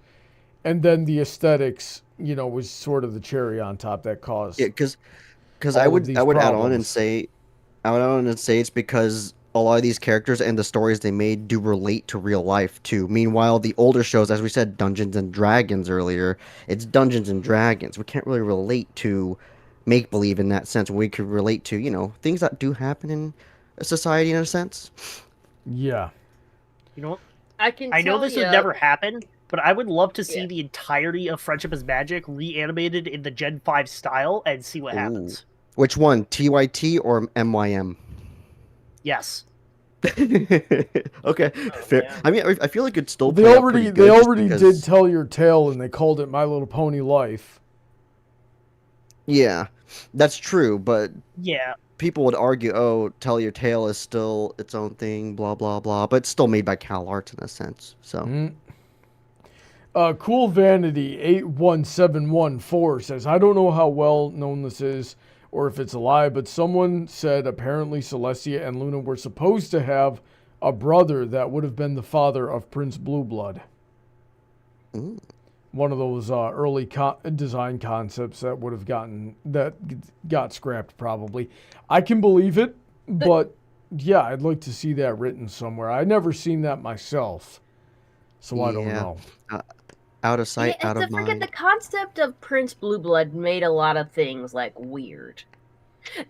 and then the aesthetics, was sort of the cherry on top that caused. Yeah, because I would add on and say, it's because a lot of these characters and the stories they made do relate to real life too. Meanwhile, the older shows, as we said, Dungeons and Dragons earlier, it's Dungeons and Dragons. We can't really relate to make believe in that sense. We could relate to things that do happen in a society in a sense. Yeah. You know, I know this would never happen, but I would love to see the entirety of Friendship is Magic reanimated in the Gen 5 style and see what happens. Which one, TYT or MYM? Yes. Okay, fair. Yeah. I mean, I feel like it's still. They already did Tell Your Tale, and they called it My Little Pony Life. Yeah, that's true, but Yeah. people would argue, oh, Tell Your Tale is still its own thing, blah, blah, blah, but it's still made by Cal Arts in a sense. So. Cool Vanity 81714 says, I don't know how well known this is or if it's a lie, but someone said apparently Celestia and Luna were supposed to have a brother that would have been the father of Prince Blueblood. Ooh. One of those early design concepts that would have got scrapped probably. I can believe it, but yeah, I'd like to see that written somewhere. I've never seen that myself, so I don't know. Out of sight, out of mind. The concept of Prince Blueblood made a lot of things like weird.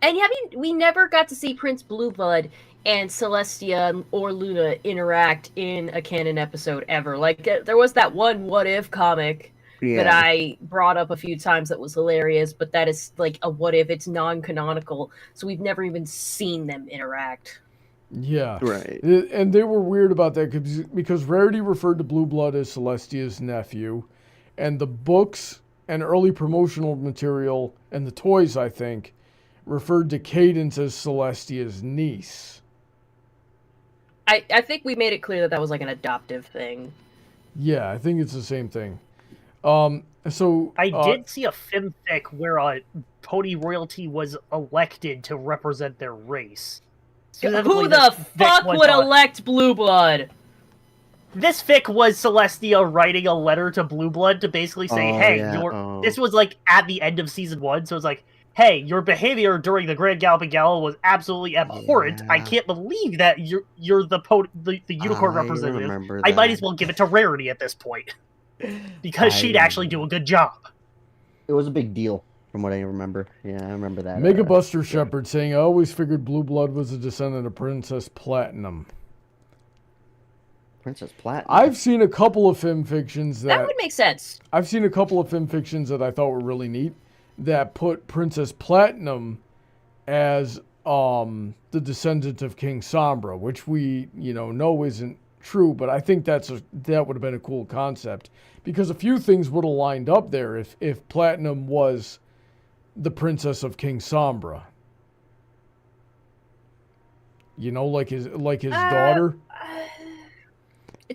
And we never got to see Prince Blueblood and Celestia or Luna interact in a canon episode ever. Like there was that one What If comic that I brought up a few times that was hilarious, but that is like a what if, it's non-canonical, so we've never even seen them interact. Yeah. Right. And they were weird about that because Rarity referred to Blueblood as Celestia's nephew, and the books and early promotional material and the toys, I think, referred to Cadence as Celestia's niece. I think we made it clear that was like an adoptive thing. Yeah, I think it's the same thing. So I did see a fanfic where Pony royalty was elected to represent their race. Who the fuck would elect Blueblood? This fic was Celestia writing a letter to Blueblood to basically say, this was like at the end of season 1, so it's like, hey, your behavior during the Grand Galloping Gala was absolutely abhorrent. Yeah. I can't believe that you're the unicorn representative. I might as well give it to Rarity at this point. Because she'd actually do a good job. It was a big deal, from what I remember. Yeah, I remember that. Mega Buster Shepherd saying, I always figured Blueblood was a descendant of Princess Platinum. Princess Platinum? I've seen a couple of fictions that would make sense. I've seen a couple of fictions that I thought were really neat that put Princess Platinum as the descendant of King Sombra, which we know isn't true, but I think that would have been a cool concept because a few things would have lined up there if Platinum was the princess of King Sombra. Like his daughter.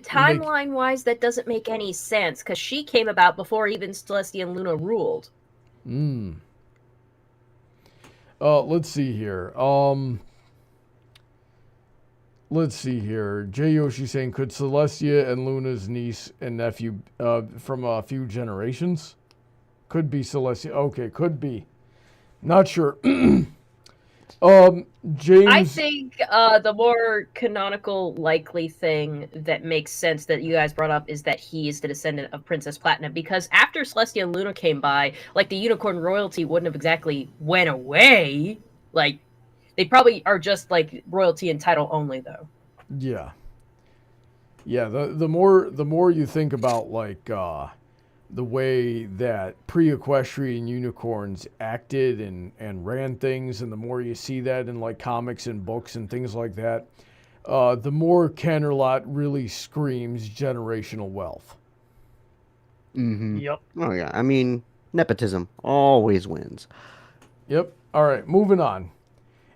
Timeline-wise, that doesn't make any sense, because she came about before even Celestia and Luna ruled. Let's see here. Let's see here. J. Yoshi saying, could Celestia and Luna's niece and nephew from a few generations? Could be Celestia. Okay, could be. Not sure. James. I think the more canonical likely thing that makes sense that you guys brought up is that he is the descendant of Princess Platinum, because after Celestia and Luna came by, like, the unicorn royalty wouldn't have exactly went away. Like, they probably are just like royalty and title only, though. Yeah. Yeah, the more you think about, like, the way that pre-equestrian unicorns acted and ran things, and the more you see that in, like, comics and books and things like that, the more Canterlot really screams generational wealth. Mm-hmm. Yep. Oh, yeah. I mean, nepotism always wins. Yep. All right, moving on.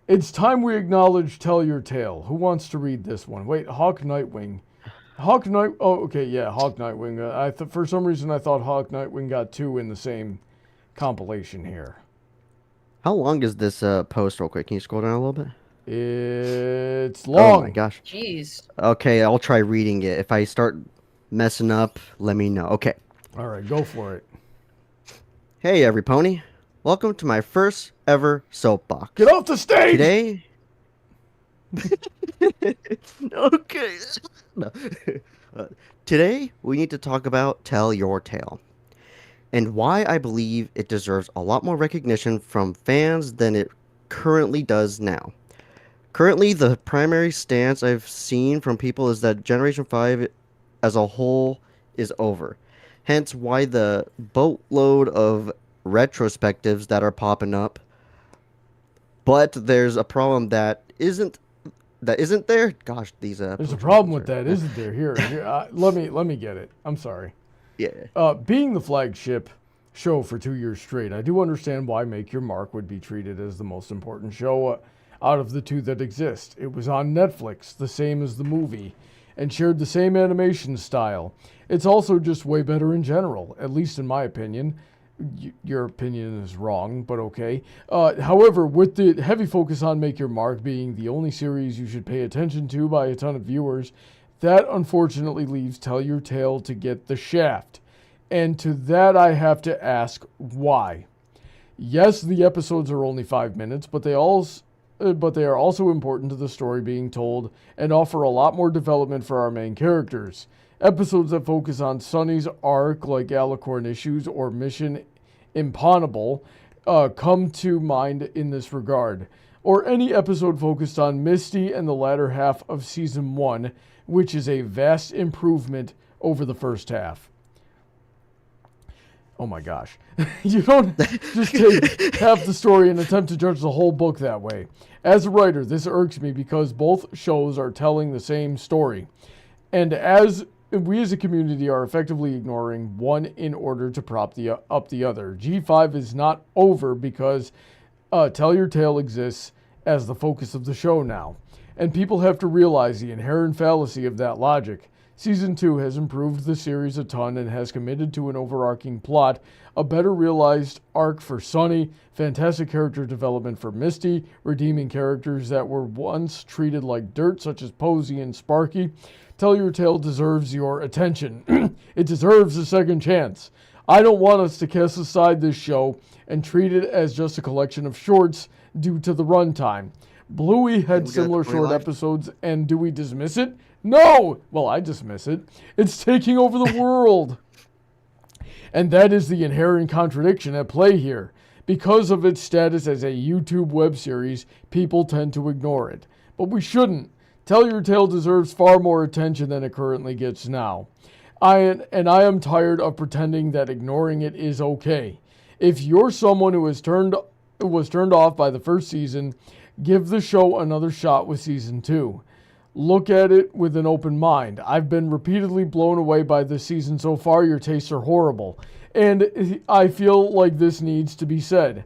It's time we acknowledge Tell Your Tale. Who wants to read this one? Wait, Hawk Nightwing. Oh, okay, yeah, Hawk Nightwing. For some reason, I thought Hawk Nightwing got 2 in the same compilation here. How long is this post, real quick? Can you scroll down a little bit? It's long. Oh, my gosh. Jeez. Okay, I'll try reading it. If I start messing up, let me know. Okay. All right, go for it. Hey, every pony. Welcome to my first ever soapbox. Get off the stage! Today... okay. No. Today, we need to talk about Tell Your Tale, and why I believe it deserves a lot more recognition from fans than it currently does now. Currently, the primary stance I've seen from people is that Generation 5 as a whole is over. Hence why the boatload of retrospectives that are popping up. But there's a problem that isn't there. Gosh, these there's a problem with that, isn't there? Here, let me get it. I'm sorry. Yeah. Being the flagship show for 2 years straight, I do understand why Make Your Mark would be treated as the most important show out of the 2 that exist. It was on Netflix, the same as the movie, and shared the same animation style. It's also just way better in general, at least in my opinion. Your opinion is wrong, but okay. However, with the heavy focus on Make Your Mark being the only series you should pay attention to by a ton of viewers, that unfortunately leaves Tell Your Tale to get the shaft. And to that I have to ask, why? Yes, the episodes are only 5 minutes, but they are also important to the story being told and offer a lot more development for our main characters. Episodes that focus on Sunny's arc, like Alicorn Issues or Mission Imponable, come to mind in this regard. Or any episode focused on Misty and the latter half of Season 1, which is a vast improvement over the first half. Oh my gosh. You don't just take half the story and attempt to judge the whole book that way. As a writer, this irks me because both shows are telling the same story. And as we as a community are effectively ignoring one in order to prop up the other. G5 is not over because Tell Your Tale exists as the focus of the show now. And people have to realize the inherent fallacy of that logic. Season 2 has improved the series a ton and has committed to an overarching plot, a better realized arc for Sunny, fantastic character development for Misty, redeeming characters that were once treated like dirt such as Posey and Sparky. Tell Your Tale deserves your attention. It deserves a second chance. I don't want us to cast aside this show and treat it as just a collection of shorts due to the runtime. Bluey had similar short episodes, and do we dismiss it? No! Well, I dismiss it. It's taking over the world. And that is the inherent contradiction at play here. Because of its status as a YouTube web series, people tend to ignore it. But we shouldn't. Tell Your Tale deserves far more attention than it currently gets now. I am tired of pretending that ignoring it is okay. If you're someone who was turned off by the first season, give the show another shot with Season 2. Look at it with an open mind. I've been repeatedly blown away by this season so far. Your tastes are horrible. And I feel like this needs to be said.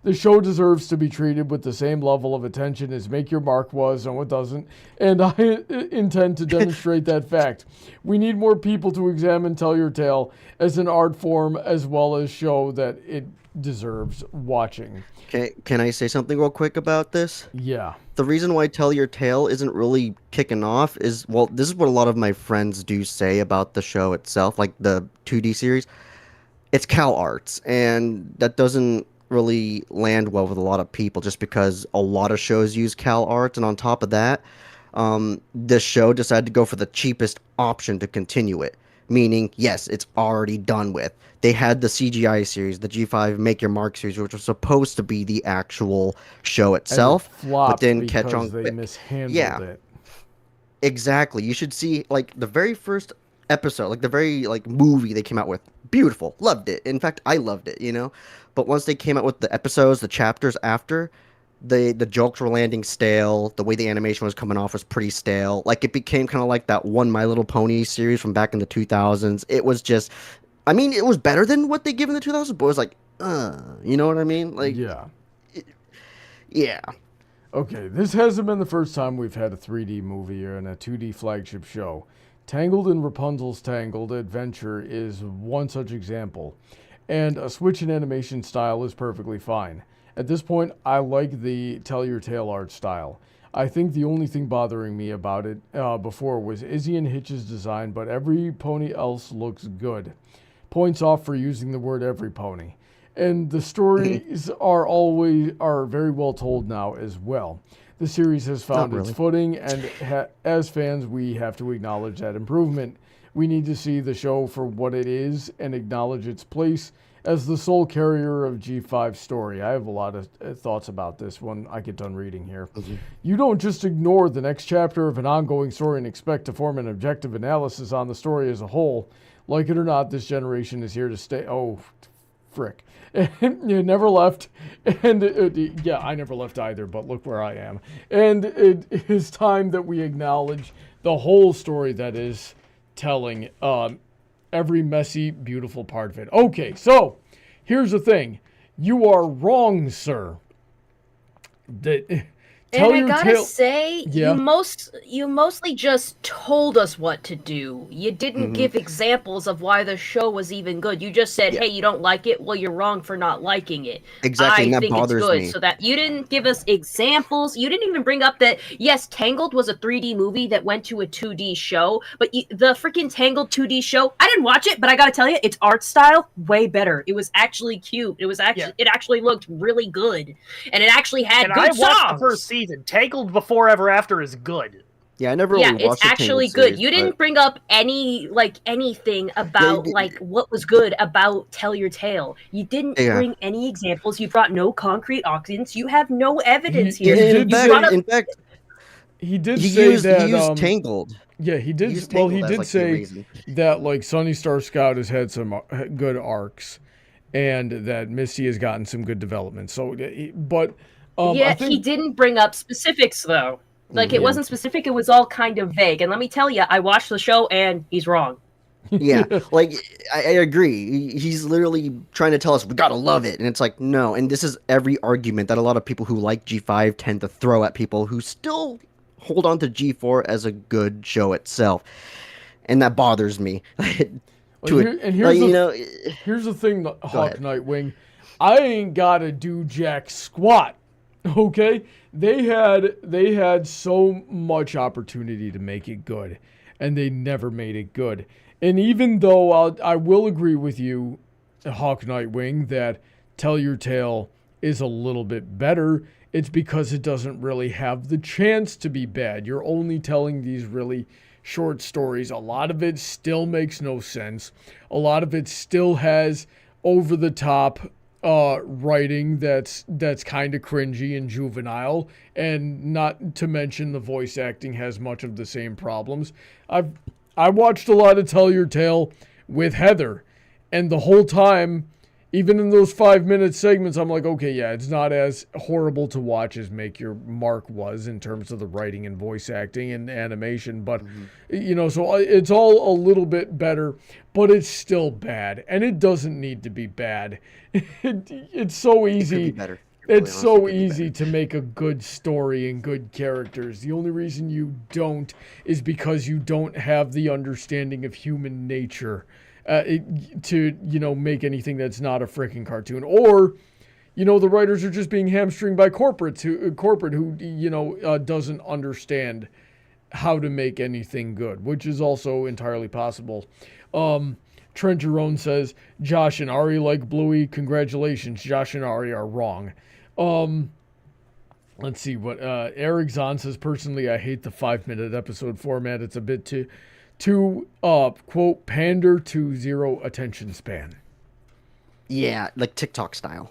The show deserves to be treated with the same level of attention as Make Your Mark was. No, it doesn't. And I intend to demonstrate that fact. We need more people to examine Tell Your Tale as an art form as well as show that it deserves watching. Can I say something real quick about this? Yeah. The reason why Tell Your Tale isn't really kicking off is, well, this is what a lot of my friends do say about the show itself, like the 2D series. It's Cal Arts, and that doesn't really land well with a lot of people just because a lot of shows use Cal Arts, and on top of that, this show decided to go for the cheapest option to continue it, meaning, yes, it's already done with. They had the CGI series, the G5 Make Your Mark series, which was supposed to be the actual show itself, but didn't catch on. They mishandled it. Exactly. You should see, like, the very first episode, like the very movie they came out with. Beautiful. Loved it. In fact, I loved it, you know? But once they came out with the episodes, the chapters after, the jokes were landing stale. The way the animation was coming off was pretty stale. Like, it became kind of like that one My Little Pony series from back in the 2000s. It was just, I mean, it was better than what they give in the 2000s, but it was like, you know what I mean? Like, yeah. Yeah. Okay, this hasn't been the first time we've had a 3D movie and a 2D flagship show. Tangled and Rapunzel's Tangled Adventure is one such example, and a switch in animation style is perfectly fine. At this point, I like the Tell Your Tale art style. I think the only thing bothering me about it before was Izzy and Hitch's design, but every pony else looks good. Points off for using the word every pony. And the stories are very well told now as well. The series has found its footing, and as fans, we have to acknowledge that improvement. We need to see the show for what it is and acknowledge its place as the sole carrier of G5's story. I have a lot of thoughts about this when I get done reading here. You don't just ignore the next chapter of an ongoing story and expect to form an objective analysis on the story as a whole. Like it or not, this generation is here to stay. Oh, frick. You never left, and yeah, I never left either, but look where I am. And it is time that we acknowledge the whole story that is telling every messy, beautiful part of it. Okay, so here's the thing. You are wrong, sir. And I gotta say, you mostly just told us what to do. You didn't give examples of why the show was even good. You just said, hey, you don't like it? Well, you're wrong for not liking it. Exactly, and that think bothers it's good. me. So that you didn't give us examples. You didn't even bring up that, yes, Tangled was a 3D movie that went to a 2D show, but the freaking Tangled 2D show, I didn't watch it, but I gotta tell you, its art style, way better. It was actually cute. It was actually, it actually looked really good. And it actually had good songs. I watched the first season. Tangled Before Ever After is good. Yeah, I never really watched it's actually good. Series, you didn't bring up anything about what was good about Tell Your Tale. You didn't bring any examples. You brought no concrete audience. You have no evidence here. In fact, he used Tangled. Yeah, he did. He did say that Sunny Star Scout has had some good arcs, and that Misty has gotten some good development. So, but. He didn't bring up specifics, though. It wasn't specific. It was all kind of vague. And let me tell you, I watched the show, and he's wrong. Yeah, I agree. He's literally trying to tell us, we gotta love it. And it's like, no. And this is every argument that a lot of people who like G5 tend to throw at people who still hold on to G4 as a good show itself. And that bothers me. Here's the thing, Hawk Nightwing. I ain't gotta do jack squat. Okay, they had so much opportunity to make it good, and they never made it good. And even though I will agree with you, Hawk Nightwing, that Tell Your Tale is a little bit better, it's because it doesn't really have the chance to be bad. You're only telling these really short stories. A lot of it still makes no sense. A lot of it still has over-the-top writing that's kind of cringy and juvenile, and not to mention the voice acting has much of the same problems. I watched a lot of Tell Your Tale with Heather, and the whole time, even in those 5-minute segments, I'm like, okay, yeah, it's not as horrible to watch as Make Your Mark was in terms of the writing and voice acting and animation, but so it's all a little bit better, but it's still bad, and it doesn't need to be bad. It's so easy. It could be better. It's so easy to make a good story and good characters. The only reason you don't is because you don't have the understanding of human nature to, make anything that's not a freaking cartoon. Or, the writers are just being hamstringed by corporate who doesn't understand how to make anything good, which is also entirely possible. Trent Jerome says, Josh and Ari like Bluey. Congratulations, Josh and Ari are wrong. Let's see what Eric Zahn says. Personally, I hate the 5-minute episode format. It's a bit too quote, pander to zero attention span. Yeah, like TikTok style.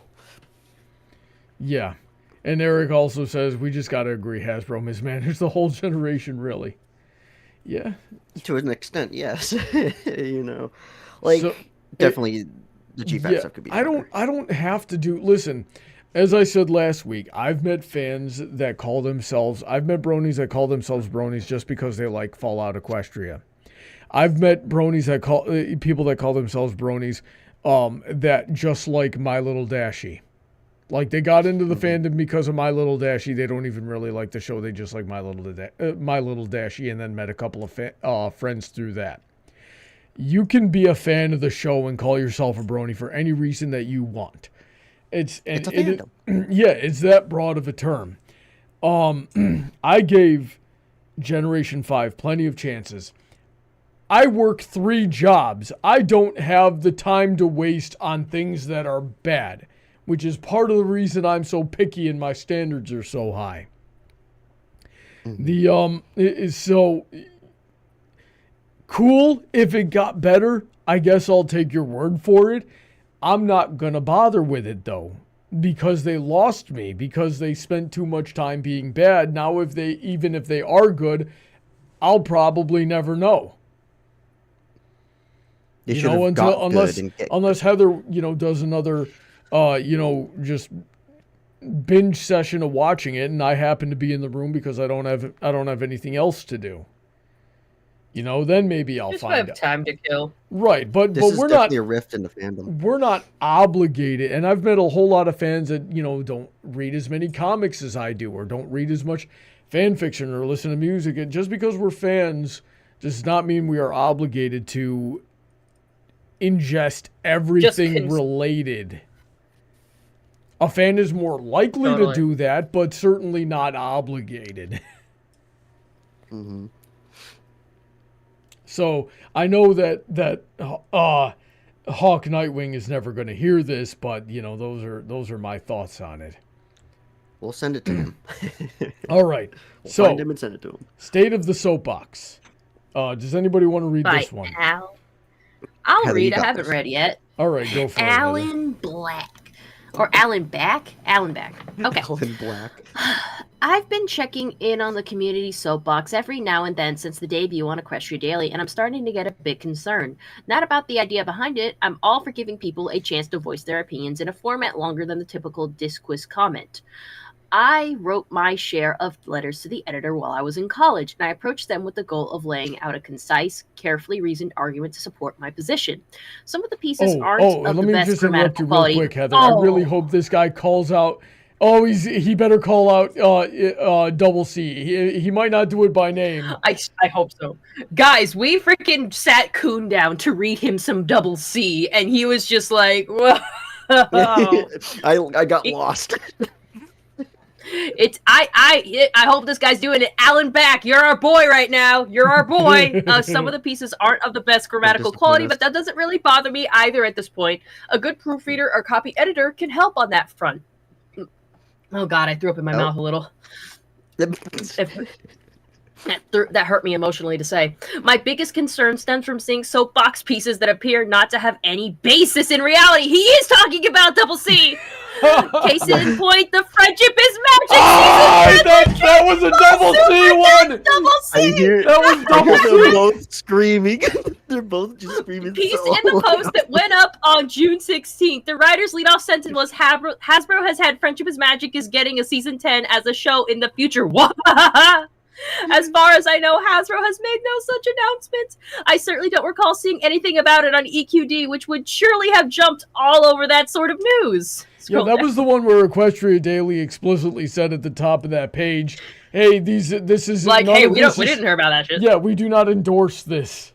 Yeah. And Eric also says, we just got to agree Hasbro mismanaged the whole generation, really. Yeah. To an extent, yes. Definitely the GFAT stuff could be better. I don't have to do... Listen, as I said last week, I've met fans that call themselves... I've met bronies that call themselves bronies just because they like Fallout Equestria. I've met bronies that call... people that call themselves bronies that just like My Little Dashie. Like, they got into the fandom because of My Little Dashie. They don't even really like the show. They just like My Little Dashie, and then met a couple of friends through that. You can be a fan of the show and call yourself a brony for any reason that you want. It's a fandom. It's that broad of a term. I gave Generation 5 plenty of chances. I work 3 jobs. I don't have the time to waste on things that are bad, which is part of the reason I'm so picky and my standards are so high. Is so cool. If it got better, I guess I'll take your word for it. I'm not going to bother with it, though, because they lost me, because they spent too much time being bad. Now, even if they are good, I'll probably never know. Unless Heather, does another, just binge session of watching it, and I happen to be in the room because I don't have anything else to do. Then maybe I'll just find have time to kill. Right, but this we're is not definitely a rift in the fandom. We're not obligated, and I've met a whole lot of fans that don't read as many comics as I do, or don't read as much fan fiction or listen to music. And just because we're fans does not mean we are obligated to ingest everything related. A fan is more likely to do that, but certainly not obligated. Mm-hmm. So I know that Hawk Nightwing is never going to hear this, but those are my thoughts on it. We'll send it to him. All right. We'll so find him and send it to him. State of the Soapbox. Does anybody want to read this one? I'll read. I haven't read yet. All right, go for it. Alan Black. Or Alan Back? Alan Back. Okay. Alan Black. I've been checking in on the community soapbox every now and then since the debut on Equestria Daily, and I'm starting to get a bit concerned. Not about the idea behind it. I'm all for giving people a chance to voice their opinions in a format longer than the typical Disquiz comment. I wrote my share of letters to the editor while I was in college, and I approached them with the goal of laying out a concise, carefully reasoned argument to support my position. Some of the pieces aren't of the best grammatical quality. Real quick, Heather. I really hope this guy calls out. He better call out Double C. He might not do it by name. I hope so. Guys, we freaking sat Kun down to read him some Double C, and he was just like, whoa. I got lost. I hope this guy's doing it. Alan Back, you're our boy right now. You're our boy. Some of the pieces aren't of the best grammatical quality, but that doesn't really bother me either at this point. A good proofreader or copy editor can help on that front. Oh God, I threw up in my mouth a little. That hurt me emotionally to say. My biggest concern stems from seeing soapbox pieces that appear not to have any basis in reality. He is talking about Double C. Case in point, the friendship is magic. That was a Double C one. Double C. That was Double C. They're both screaming. They're both just screaming. Piece in the post that went up on June 16th. The writer's leadoff sentence was Hasbro has had Friendship is Magic is getting a season 10 as a show in the future. As far as I know, Hasbro has made no such announcement. I certainly don't recall seeing anything about it on EQD, which would surely have jumped all over that sort of news. Yeah, that was the one where Equestria Daily explicitly said at the top of that page, "Hey, this is like, hey, we didn't hear about that shit." Yeah, we do not endorse this.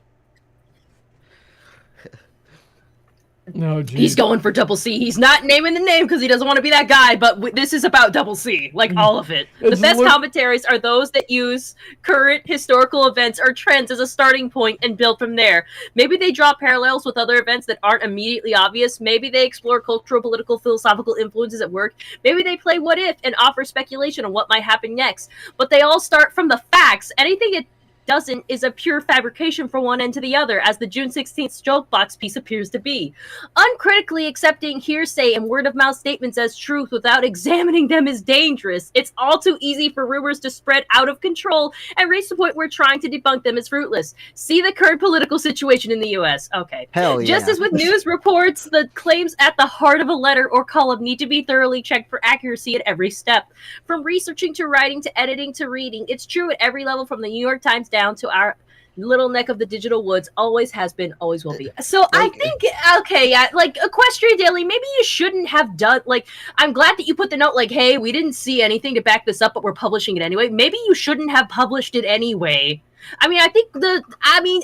No, geez. He's going for Double C. He's not naming the name because he doesn't want to be that guy, but this is about Double C. Like, all of it. The best commentaries are those that use current historical events or trends as a starting point and build from there. Maybe they draw parallels with other events that aren't immediately obvious. Maybe they explore cultural, political, philosophical influences at work. Maybe they play what if and offer speculation on what might happen next. But they all start from the facts. Anything it doesn't is a pure fabrication from one end to the other, as the June 16th joke box piece appears to be. Uncritically accepting hearsay and word-of-mouth statements as truth without examining them is dangerous. It's all too easy for rumors to spread out of control and reach the point where trying to debunk them is fruitless. See the current political situation in the U.S. Okay. Hell yeah. Just as with news reports, the claims at the heart of a letter or column need to be thoroughly checked for accuracy at every step. From researching to writing to editing to reading, it's true at every level, from the New York Times down to our little neck of the digital woods. Always has been, always will be. So I think, okay, yeah, like Equestria Daily, maybe you shouldn't have done, like, I'm glad that you put the note like, hey, we didn't see anything to back this up, but we're publishing it anyway. Maybe you shouldn't have published it anyway. I mean,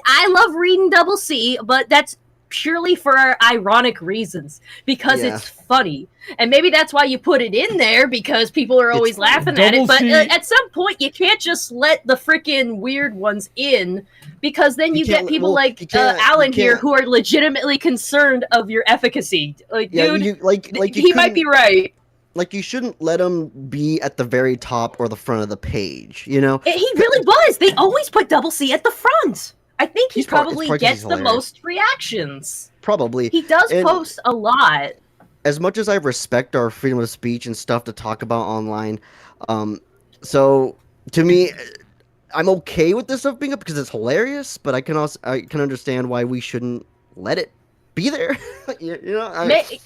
I love reading Double C, but that's purely for ironic reasons, because it's funny. And maybe that's why you put it in there, because people are always laughing at it. But at some point, you can't just let the freaking weird ones in, because then you get people like Alan here who are legitimately concerned of your efficacy. Like, dude, he might be right. Like, you shouldn't let him be at the very top or the front of the page, you know? He really was. They always put Double C at the front. I think he probably gets the most reactions. Probably. He does post a lot. As much as I respect our freedom of speech and stuff to talk about online, so to me, I'm okay with this stuff being up because it's hilarious, but I can understand why we shouldn't let it be there.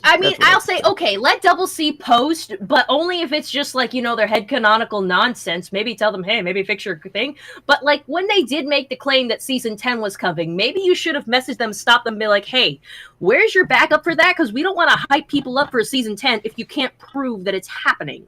I'll say, okay, let Double C post, but only if it's just like, their head canonical nonsense. Maybe tell them, hey, maybe fix your thing. But like, when they did make the claim that season 10 was coming, maybe you should have messaged them, stopped them, and be like, hey, where's your backup for that? Because we don't want to hype people up for season 10 if you can't prove that it's happening.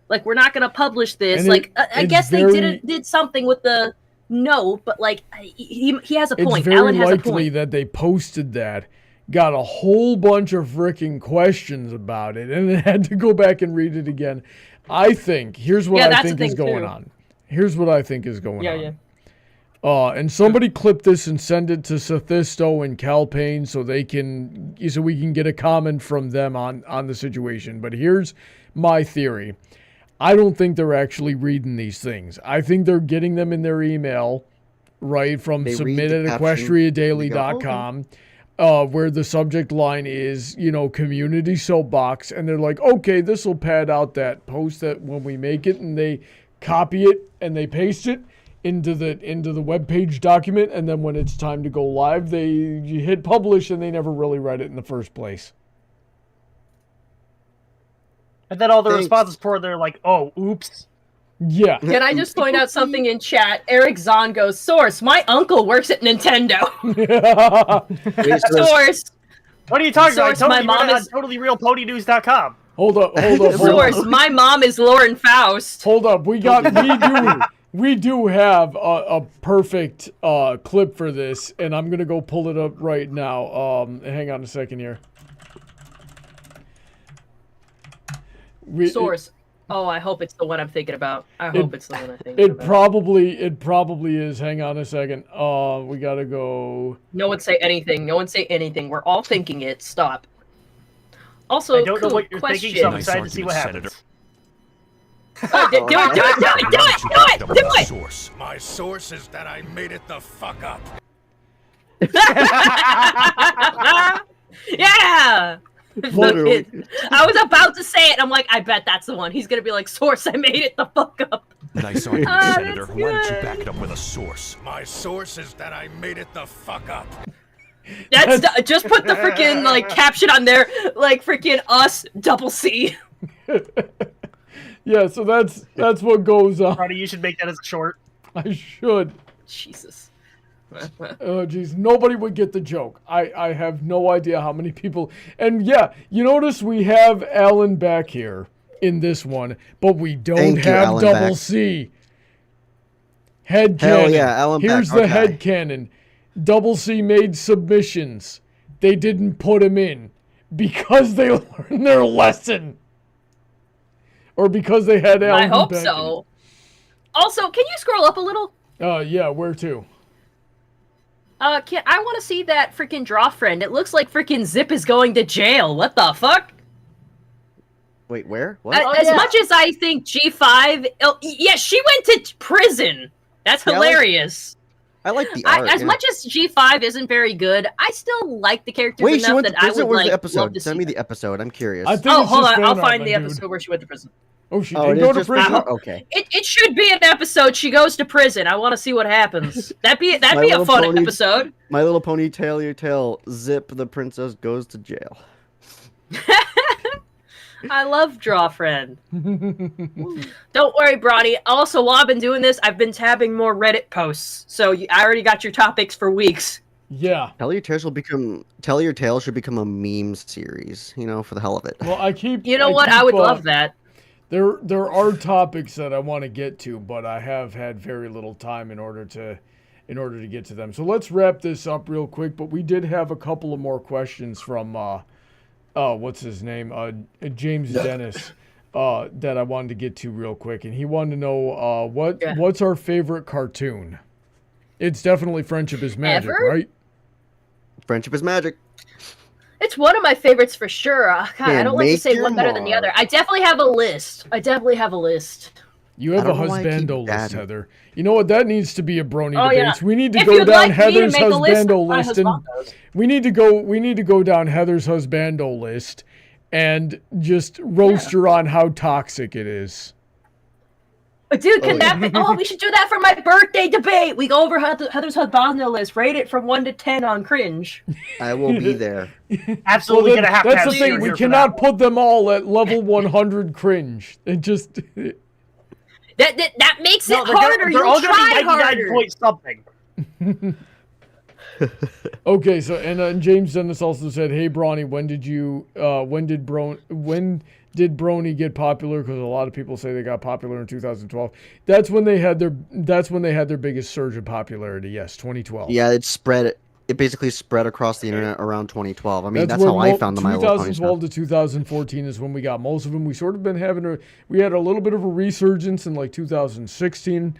Like, we're not going to publish this. And I guess they did something with the note, but like, he has a point. Alan has a point. It's very likely that they posted that, got a whole bunch of freaking questions about it, and then had to go back and read it again. I think, here's what I think is going on. Here's what I think is going on. Yeah. And somebody clip this and send it to Sethisto and Calpain so we can get a comment from them on the situation. But here's my theory. I don't think they're actually reading these things. I think they're getting them in their email, right, from submit@equestriadaily.com. Where the subject line is, community soapbox, and they're like, okay, this will pad out that post that when we make it, and they copy it and they paste it into the web page document, and then when it's time to go live, you hit publish, and they never really read it in the first place. And then all the responses pour, they're like, oh, oops. Yeah. Can I just point out something in chat? Eric Zahn goes, source, my uncle works at Nintendo. Source. What are you talking about? My mom is TotallyRealPonyNews.com. Hold up. Source, my mom is Lauren Faust. Hold up. We do have a perfect clip for this, and I'm going to go pull it up right now. Hang on a second here. Source. Oh, I hope it's the one I'm thinking about. It's the one I'm thinking about. It probably is. Hang on a second. We gotta go. No one say anything. We're all thinking it. Stop. Also, I don't know what you're thinking, so I'm excited to see what happens. Do it! Source. My source is that I made it the fuck up. Yeah! Literally. I was about to say it. I'm like, I bet that's the one. He's gonna be like, source, I made it the fuck up. Nice argument, Senator. Why don't you back it up with a source? My source is that I made it the fuck up. That's just put the freaking caption on there, like freaking us Double C. Yeah, so that's what goes on. Brony, you should make that as a short. I should. Jesus. Oh, geez. Nobody would get the joke. I have no idea how many people. And yeah, you notice we have Alden back here in this one, but we don't have Alden Double back. C. Head Hell cannon. yeah, Alden Here's back. the Okay. head cannon. Double C made submissions. They didn't put him in because they learned their lesson. Or because they had Alden I hope back so. Also, can you scroll up a little? Yeah, where to? I want to see that freaking draw friend. It looks like freaking Zip is going to jail. What the fuck? Wait, where? What? As much as I think G5, yeah, she went to prison. That's Yeah, hilarious. I like the art. As much as G5 isn't very good, I still like the characters Wait, she enough went to that I prison? would Where's like the love episode? to Send see me that. the episode. I'm curious. I think Oh, it's hold just on. I'll fan art, find my the dude. episode where she went to prison. Oh, she Oh, did it go is to just prison? Okay. It should be an episode. She goes to prison. I want to see what happens. That'd be a Little fun Pony- episode. My Little Pony Tail Your Tail, Zip the princess goes to jail. I love Draw Friend. Don't worry, Brawny. Also, while I've been doing this, I've been tabbing more Reddit posts. So I already got your topics for weeks. Yeah. Tell Your Tale should become a meme series, you know, for the hell of it. Well, I keep. You know what? I would love that. There are topics that I want to get to, but I have had very little time in order to get to them. So let's wrap this up real quick. But we did have a couple of more questions from what's his name? James Dennis. That I wanted to get to real quick, and he wanted to know what's our favorite cartoon. It's definitely Friendship is Magic, Ever? right? Friendship is magic. It's one of my favorites for sure. God, I Yeah, don't like to make say your one better than the mark. other. I definitely have a list. You have I a don't know why I keep husbando list, adding. Heather. You know what? That needs to be a Brony Oh, yeah. debates. We need to If go you'd down like me to Heather's make a list husbando of my list, and husbandos. we need to go down Heather's husbando list and just roast her on how toxic it is. But dude, can Oh, that be? Oh, we should do that for my birthday debate. We go over Heather's husbando list, rate it from 1 to 10 on cringe. I will be there. Absolutely Well, gonna have to that's have the thing. Seer We here for cannot that one. put them all at level 100 cringe. It just That makes No, it harder. they're all You'll gonna be try 99 harder. point something. okay. So and James Dennis also said, "Hey Brawny, when did Brony get popular? Because a lot of people say they got popular in 2012. That's when they had their biggest surge of popularity. Yes, 2012. Yeah, it basically spread across the internet around 2012. I mean, that's where how I found the My Little Pony 2012 stuff. to 2014 is when we got most of them. We sort of been we had a little bit of a resurgence in like 2016,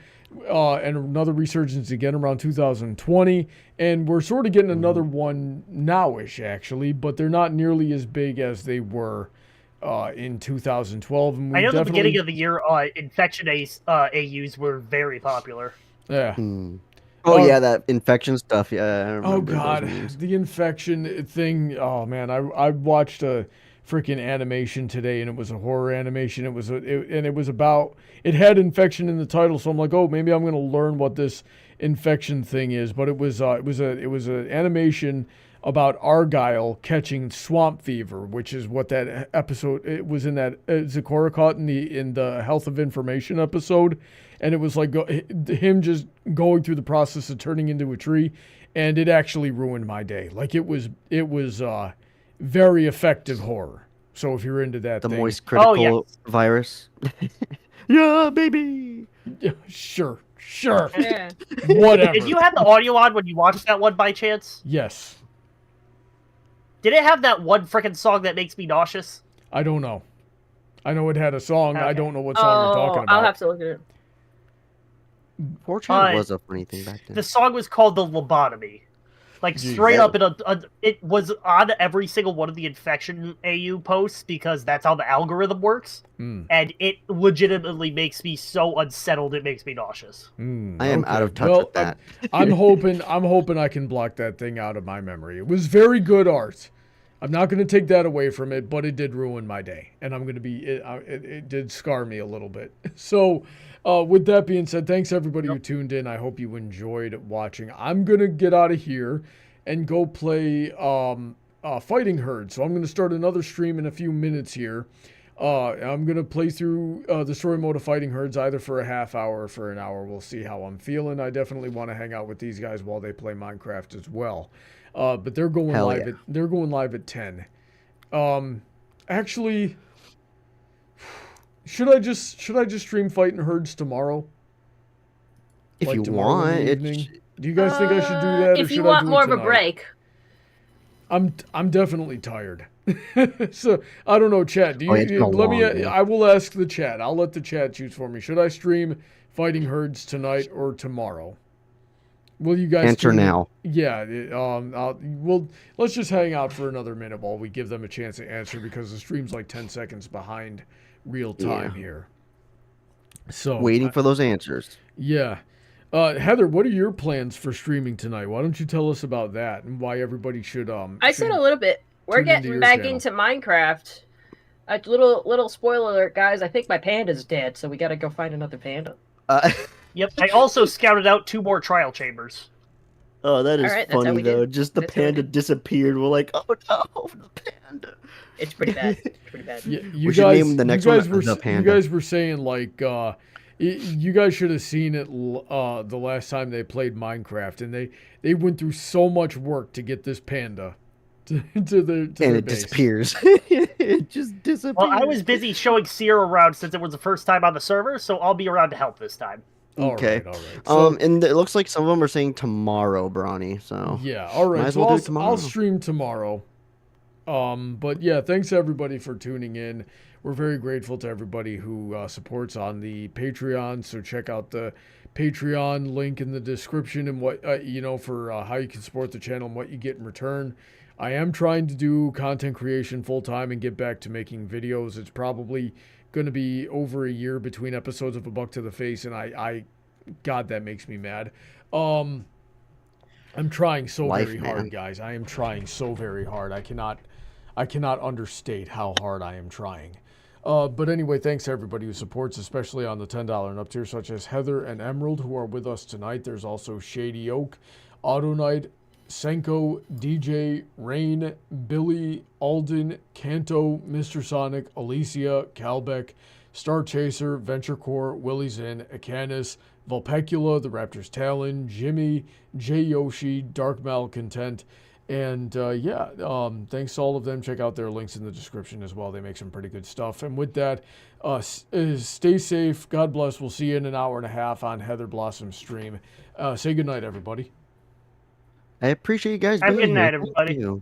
and another resurgence again around 2020, and we're sort of getting another one nowish actually, but they're not nearly as big as they were in 2012. And I know the beginning of the year, infection AUs were very popular. Yeah. Oh yeah, that infection stuff. Yeah. I remember Oh those god, memes. the infection thing. Oh man, I watched a freaking animation today, and it was a horror animation. It had infection in the title, so I'm like, oh, maybe I'm gonna learn what this infection thing is. But it was an animation about Argyle catching swamp fever, which is what that episode. It was in that Zecora caught in the Health of Information episode. And it was like him just going through the process of turning into a tree, and it actually ruined my day. Like it was very effective horror. So if you're into that, The thing, moist critical yes. virus. Yeah, baby. yeah, sure, Yeah. whatever. Did you have the audio on when you watched that one by chance? Yes, Did it have that one frickin' song that makes me nauseous? I don't know. I know it had a song. I Okay. don't know what song you're talking about. I'll have to look at it. 4chan was a funny thing back then. The song was called The Lobotomy. Like, Jeez. straight up, it was on every single one of the infection AU posts because that's how the algorithm works. And it legitimately makes me so unsettled, it makes me nauseous. I am out of touch with that. I'm hoping I can block that thing out of my memory. It was very good art. I'm not going to take that away from it, but it did ruin my day, and I'm going to be. It did scar me a little bit. So, with that being said, thanks everybody who tuned in. I hope you enjoyed watching. I'm going to get out of here and go play Fighting Herd. So I'm going to start another stream in a few minutes here. I'm gonna play through the story mode of Fighting Herds either for a half hour or for an hour. We'll see how I'm feeling. I definitely want to hang out with these guys while they play Minecraft as well. But they're going live yeah. they're going live at 10. Actually, should I just stream Fighting Herds tomorrow? If Like you tomorrow in want, the evening? Do you guys think I should do that, or If you should want I do more it of a tonight? break. I'm definitely tired. So I don't know, chat. Do you it's been a let me? long day. I will ask the chat. I'll let the chat choose for me. Should I stream Fighting Herds tonight or tomorrow? Will you guys Answer tune in? now. Yeah. Let's just hang out for another minute while we give them a chance to answer because the stream's like 10 seconds behind real time here. So Waiting for those answers. Yeah. Heather, what are your plans for streaming tonight? Why don't you tell us about that and why everybody should I said a little bit. We're tune into getting your back channel. into Minecraft. A little spoiler alert, guys. I think my panda's dead, so we gotta go find another panda. Yep, I also scouted out 2 more trial chambers. Oh, that is Alright, that's how funny we did. though. Just the That's how we panda did. disappeared. We're like, oh no, the panda. It's pretty bad. It's pretty bad. Yeah, We should name the next one were The you Panda. guys were saying like you guys should have seen it the last time they played Minecraft, and they went through so much work to get this panda to their And their it base. disappears. It just disappears. Well, I was busy showing Seer around since it was the first time on the server, so I'll be around to help this time. Okay. All right. So, And it looks like some of them are saying tomorrow, Brawny. So yeah. All might right. as So well do it tomorrow. I'll stream tomorrow. But yeah, thanks everybody for tuning in. We're very grateful to everybody who supports on the Patreon. So check out the Patreon link in the description and what for how you can support the channel and what you get in return. I am trying to do content creation full time and get back to making videos. It's probably going to be over a year between episodes of A Buck to the Face, and I God, that makes me mad. I'm trying so very man. hard, guys. I am trying so very hard. I cannot understate how hard I am trying. But anyway, thanks to everybody who supports, especially on the $10 and up tier, such as Heather and Emerald, who are with us tonight. There's also Shady Oak, Autoknight, Senko, DJ, Rain, Billy, Alden, Kanto, Mr. Sonic, Alicia, Calbeck, StarChaser, VentureCorp, Willyzin, Icanus, Vulpecula, The Raptor's Talon, Jimmy, J Yoshi, Dark Malcontent, and thanks to all of them. Check out their links in the description as well. They make some pretty good stuff. And with that, stay safe. God bless. We'll see you in an hour and a half on Heather Blossom's stream. Say goodnight, everybody. I appreciate you guys Have a being good night, here. everybody. Thank you.